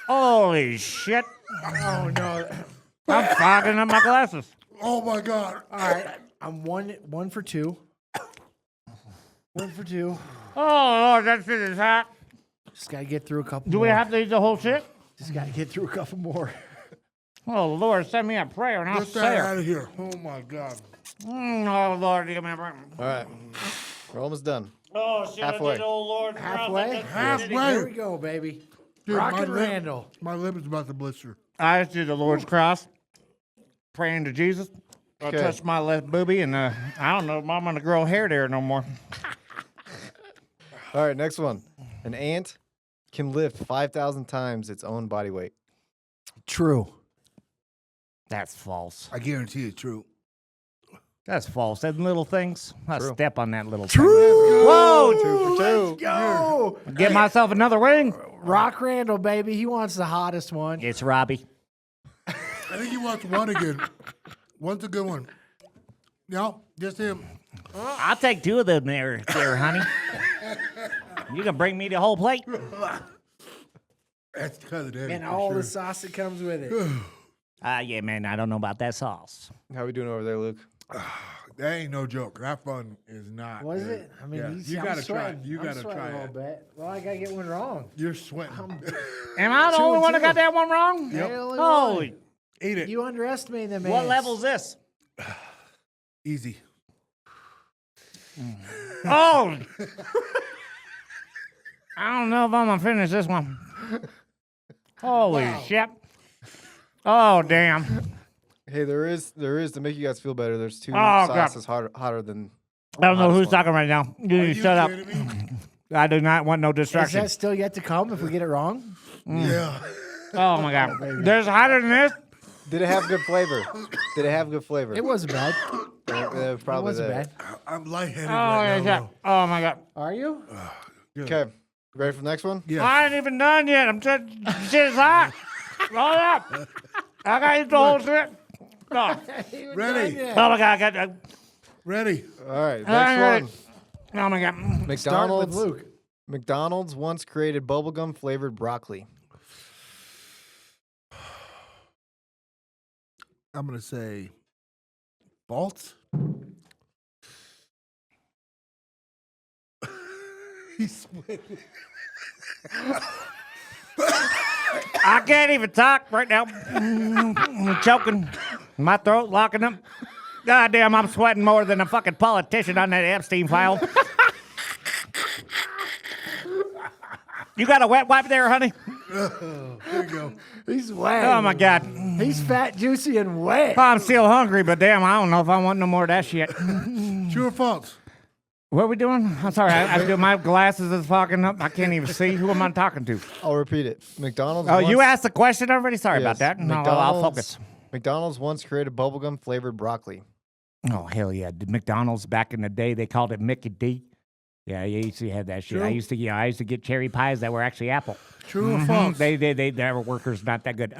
Holy shit. Oh no! I'm fogging up my glasses. Oh my God! All right, I'm one for two. 1 for 2. Oh, Lord, that shit is hot. Just gotta get through a couple. Do more. we have to eat the whole shit? Just gotta get through a couple more. Oh, Lord, send me a prayer and I'll Get say that it. out of here! Oh my God! Oh, Lord, give me a prayer. All right. We're almost done. Oh, shit, Halfway. I did, oh, Lord. Halfway. Halfway. Here we go, baby. Dude, Rock my and lip- Randall. My lip is about to blister. I just did the Lord's cross, praying to Jesus. I Okay. touched my left boobie, and I don't know if I'm going to grow hair there no more. All right, next one. An ant can lift 5,000 times its own body weight. True. That's false. I guarantee it's true. That's false. Them little things, I True. step on that little Whoa! 2 for 2. Go! thing. Get myself another ring. Rock Randall, baby. He wants the hottest one. It's Robbie. I think he wants one again. One's a good one. No, just him. I'll take 2 of them there, honey. You can bring me the whole plate. That's cousin Eddie. And for all sure. the sauce that comes with it. Yeah, man, I don't know about that sauce. How we doing over there, Luke? That ain't no joke. That fun is not. Was good. it? I mean, Yeah, he's, you I'm gotta try. sweating. You I'm gotta sweating try a it. little bit. Well, I gotta get one wrong. You're sweating. Am I the 2 only and one that 2. got that one wrong? You're the only Holy. one. Eat it. You underestimated them. What ants. level's this? Easy. Oh. I don't know if I'm going to finish this one. Holy shit. Oh, damn. Hey, there is to make you guys feel better. There's 2 God. sauces hotter than. I don't know hottest who's one. talking right now. You Are need you to shut up. kidding me? I do not want no Is distraction. that still yet to come if we get it wrong? Yeah. Oh, my God. There's hotter than this? Did it have good flavor? Did it have good flavor? It wasn't bad. Probably It wasn't there. bad. I'm lightheaded Oh, right yeah. now. Oh, my God. Are you? Okay, ready for the next one? Yeah. I ain't even done yet. I'm just, shit is hot. Roll it up. I got to eat the whole shit. Oh, Ready. oh my God. I got Ready. All right, All right. next Oh, my God. one. Start with McDonald's. Luke. McDonald's once created bubblegum flavored broccoli. I'm gonna say false. He's sweating. I can't even talk right now. I'm choking. My throat locking up. God damn, I'm sweating more than a fucking politician on that Epstein file. You got a wet wipe there, honey? There you go. He's wet. Oh, my God. He's fat, juicy, and wet. I'm still hungry, but damn, I don't know if I want no more of that shit. True or false? What are we doing? I'm sorry. My glasses is fogging up. I can't even see. Who am I talking to? I'll repeat it. McDonald's. Oh, you once- asked the question already? Sorry about Yes. that. No, I'll focus. McDonald's once created bubblegum flavored broccoli. Oh, hell yeah. The McDonald's back in the day, they called it Mickey D. Yeah, you used to have that shit. I True. used to get cherry pies that were actually apple. True or Mhm. false? Their workers not that good.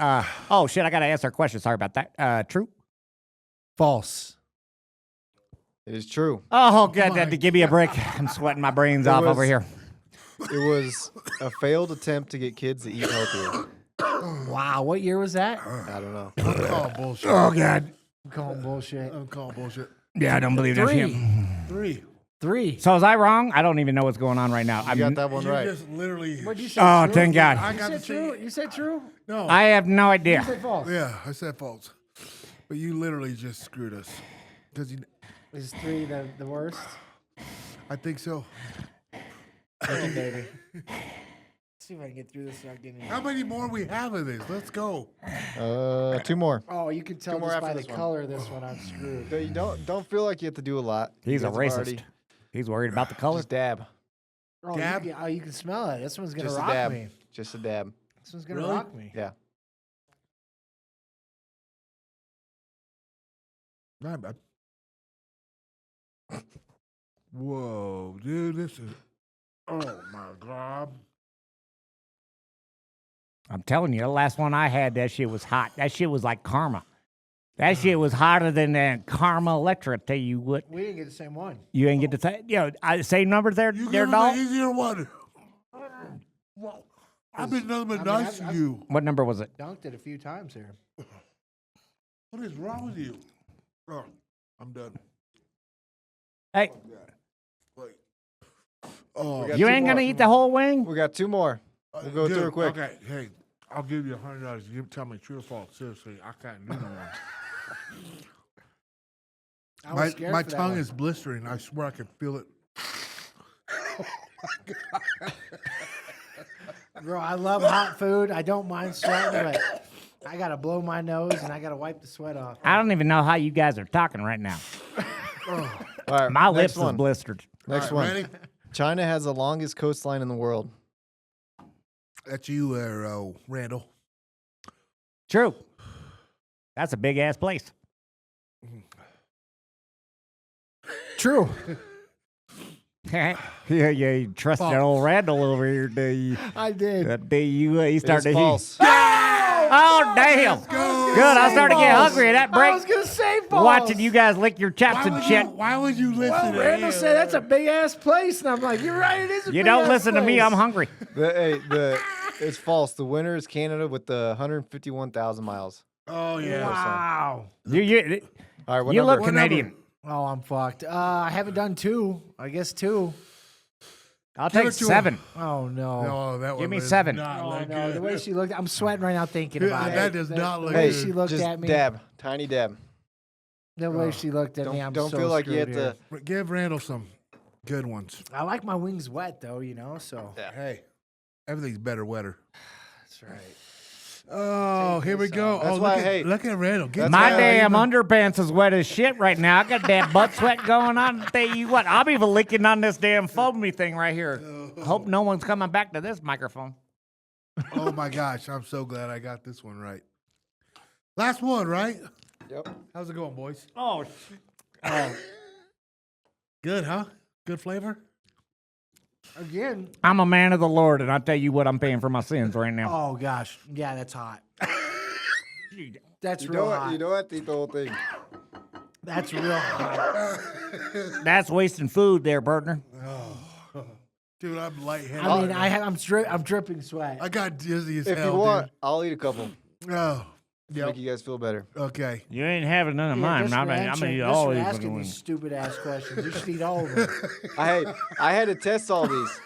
Oh shit, I gotta ask our question. Sorry about that. True. False. It is true. Oh god, my give me a break. I'm sweating my brains off over was- here. It was a failed attempt to get kids to eat healthier. Wow. What year was that? I don't know. I'm calling bullshit. Oh god. I'm calling bullshit. I'm calling bullshit. Yeah, I don't believe that shit. 3. 3. 3. So was I wrong? I don't even know what's going on right now. You got that one You right. just literally. What'd you say? Oh, true? thank God. I You got said to true? say. You said true? No. I have no You idea. said false. Yeah, I said false. But you literally just screwed us. Because Is 3 the worst? I think so. Oh, baby. see if I can get through this without getting. How many more we have of this? Let's go. 2 more. Oh, you can tell more just by after the this one. color of this one. I'm screwed. You don't feel like you have to do a lot. He's You a guys have racist. already- He's worried about the color. Just dab. Oh, Dab? you can smell it. This one's gonna Just a rock dab. me. Just a dab. This one's gonna Really? rock me. Yeah. Not bad. Whoa, dude, this is. Oh my god. I'm telling you, the last one I had, that shit was hot. That shit was like karma. That shit was hotter than that Karma Electra. I tell you what, We didn't get the same one. you ain't get to say. Same numbers there, You there, give us dog. an easier one. Well, I've been nothing but nice to you. What number was it? Dunked it a few times here. What is wrong with you? Oh, I'm done. Hey, Wait. Oh, We got you 2 ain't more. gonna eat the whole wing? We got 2 more. We'll go dude, through it quick. Okay, hey, I'll give you $100. You tell me true or false. Seriously, I can't do no more. I was My scared my for that tongue one. is blistering. I swear I can feel it. Bro, I love hot food. I don't mind sweating, but I gotta blow my nose and I gotta wipe the sweat off. I don't even know how you guys are talking right now. All right, My next lips is one. blistered. Next All right, one. ready? China has the longest coastline in the world. That's you there, Randall. True. That's a big ass place. True. yeah, you trust that old Randall over here, do you? I did. That day you he It is started to false. Oh damn! Good. I started to get hungry at that I was break. gonna say false. Watching you guys lick your chops and shit. Why would you listen Well, to Randall him? said that's a big ass place, and I'm like, you're right. It is. You don't listen to me. I'm hungry. It's false. The winner is Canada with the 151,000 miles. Oh, yeah. Wow. You All right, what you number? look Canadian. Oh, I'm fucked. I haven't done 2. I guess 2. I'll Give take it to 7. Oh no. No, that Give one me does 7. not Oh look no. good. The way she looked, I'm sweating right now thinking Yeah, about it. that does not the look way good. she looked Just at me. dab. Tiny dab. The way she looked at me, I'm Don't so feel like you have screwed to. Give Randall some good ones. here. I like my wings wet though, you know. So Yeah. Hey, everything's better wetter. that's right. Oh, here we go. That's oh, why, look, hey, look at Randall. Get that's My why- damn underpants is wet as shit right now. I got that butt sweat going on. Tell you what, I'm even licking on this damn foamy thing right here. Hope no one's coming back to this microphone. Oh my gosh, I'm so glad I got this one right. Last one, right? Yep. How's it going, boys? Oh, Good, huh? Good flavor? Again. I'm a man of the Lord, and I tell you what, I'm paying for my sins right now. Oh gosh. Yeah, that's hot. That's You real hot. don't have to eat the whole thing. That's real hot. That's wasting food there, partner. Dude, I'm lightheaded. I mean, I'm dripping sweat. I got dizzy as If hell, you want, I'll eat a couple. dude. Oh, To yep. make you guys feel better. Okay. You ain't having none of Yeah, mine. just I'm for gonna answering- eat just all for these. asking these stupid ass questions. You should eat all of them. I had to test all these.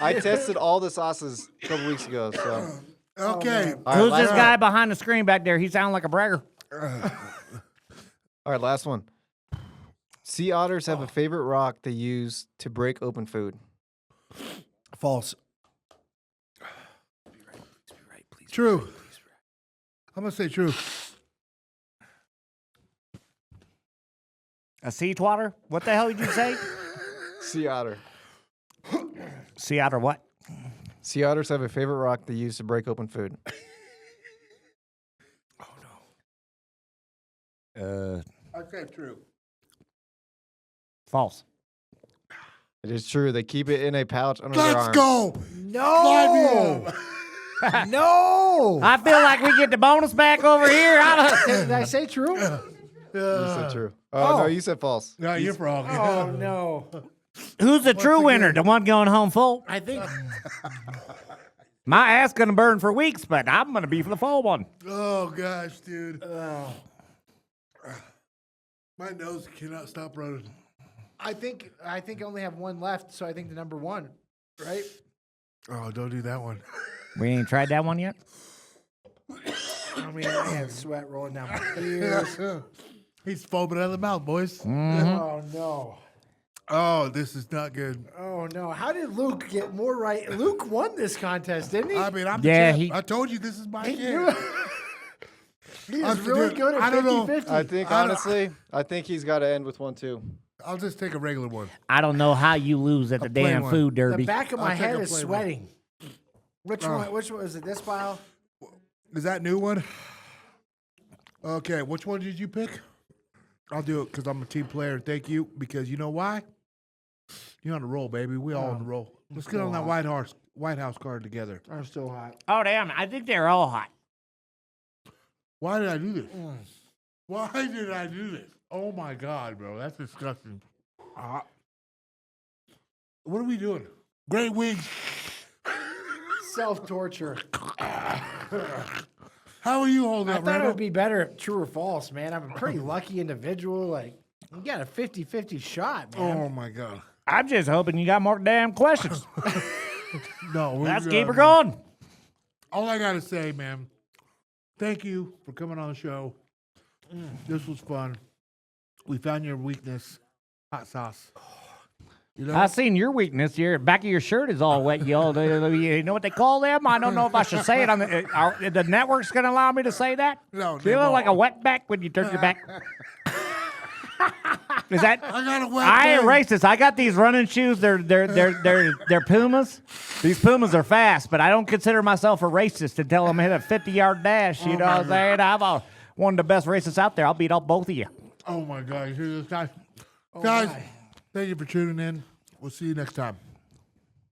I tested all the sauces a couple weeks ago. So Okay. All right, Who's last this one. guy behind the screen back there? He sounds like a bragger. All right, last one. Sea otters have a favorite rock they use to break open food. False. True. I'm gonna say true. A sea twatter? What the hell did you say? Sea otter. Sea otter what? Sea otters have a favorite rock they use to break open food. I say true. False. It is true. They keep it in a pouch under their Let's arms. go. No. No. I feel like we get the bonus back over here. Did I say true? You said true. Oh, no, you said false. No, you're wrong. Oh no. Who's the true winner? The one going home full? I think My ass gonna burn for weeks, but I'm gonna be for the full one. Oh gosh, dude. My nose cannot stop running. I only have one left, so I think the number 1, right? Oh, don't do that one. We ain't tried that one yet. I mean, I had sweat rolling down my ears. He's foaming out of the mouth, boys. Oh no. Oh, this is not good. Oh no! How did Luke get more right? Luke won this contest, didn't he? I mean, I'm the Yeah, champ. I told you this is my He kid. He I is have to really do it. good I at don't know. 50-50. I think I don't- honestly, I think he's got to end with 1-2. I'll just take a regular one. I don't know how you lose at the plain damn one. food The derby. back of I'll my take head a is plain one. sweating. Which one? Which one is it? This pile? Is that new one? Okay, which one did you pick? I'll do it because I'm a team player. Thank you. Because you know why? You're on the roll, baby. We all on the roll. Let's get on that White House card together. I'm still hot. Oh, damn. I think they're all hot. Why did I do this? Why did I do this? Oh my God, bro. That's disgusting. What are we doing? Great wings. Self-torture. How are you holding I up, thought it Randall? would be better at true or false, man. I'm a pretty lucky individual. Like, you got a 50-50 shot, man. Oh my God. I'm just hoping you got more damn questions. No, Let's we're keep her good. going. All I gotta say, man, thank you for coming on the show. This was fun. We found your weakness, hot sauce. You know, I seen your weakness. Your back of your shirt is all wet. You know what they call them? I don't know if I should say it on the network's going to allow me to say that. No, Do they you look like a won't. wet back when you turn your back? Is that? I got a wet I ain't bag. racist. I got these running shoes. They're Pumas. These Pumas are fast, but I don't consider myself a racist until I'm hit a 50-yard dash. You know what I'm saying? I'm one of the best racists out there. I'll beat up both of you. Oh my God, you hear this guy? Oh, Guys, my. thank you for tuning in. We'll see you next time.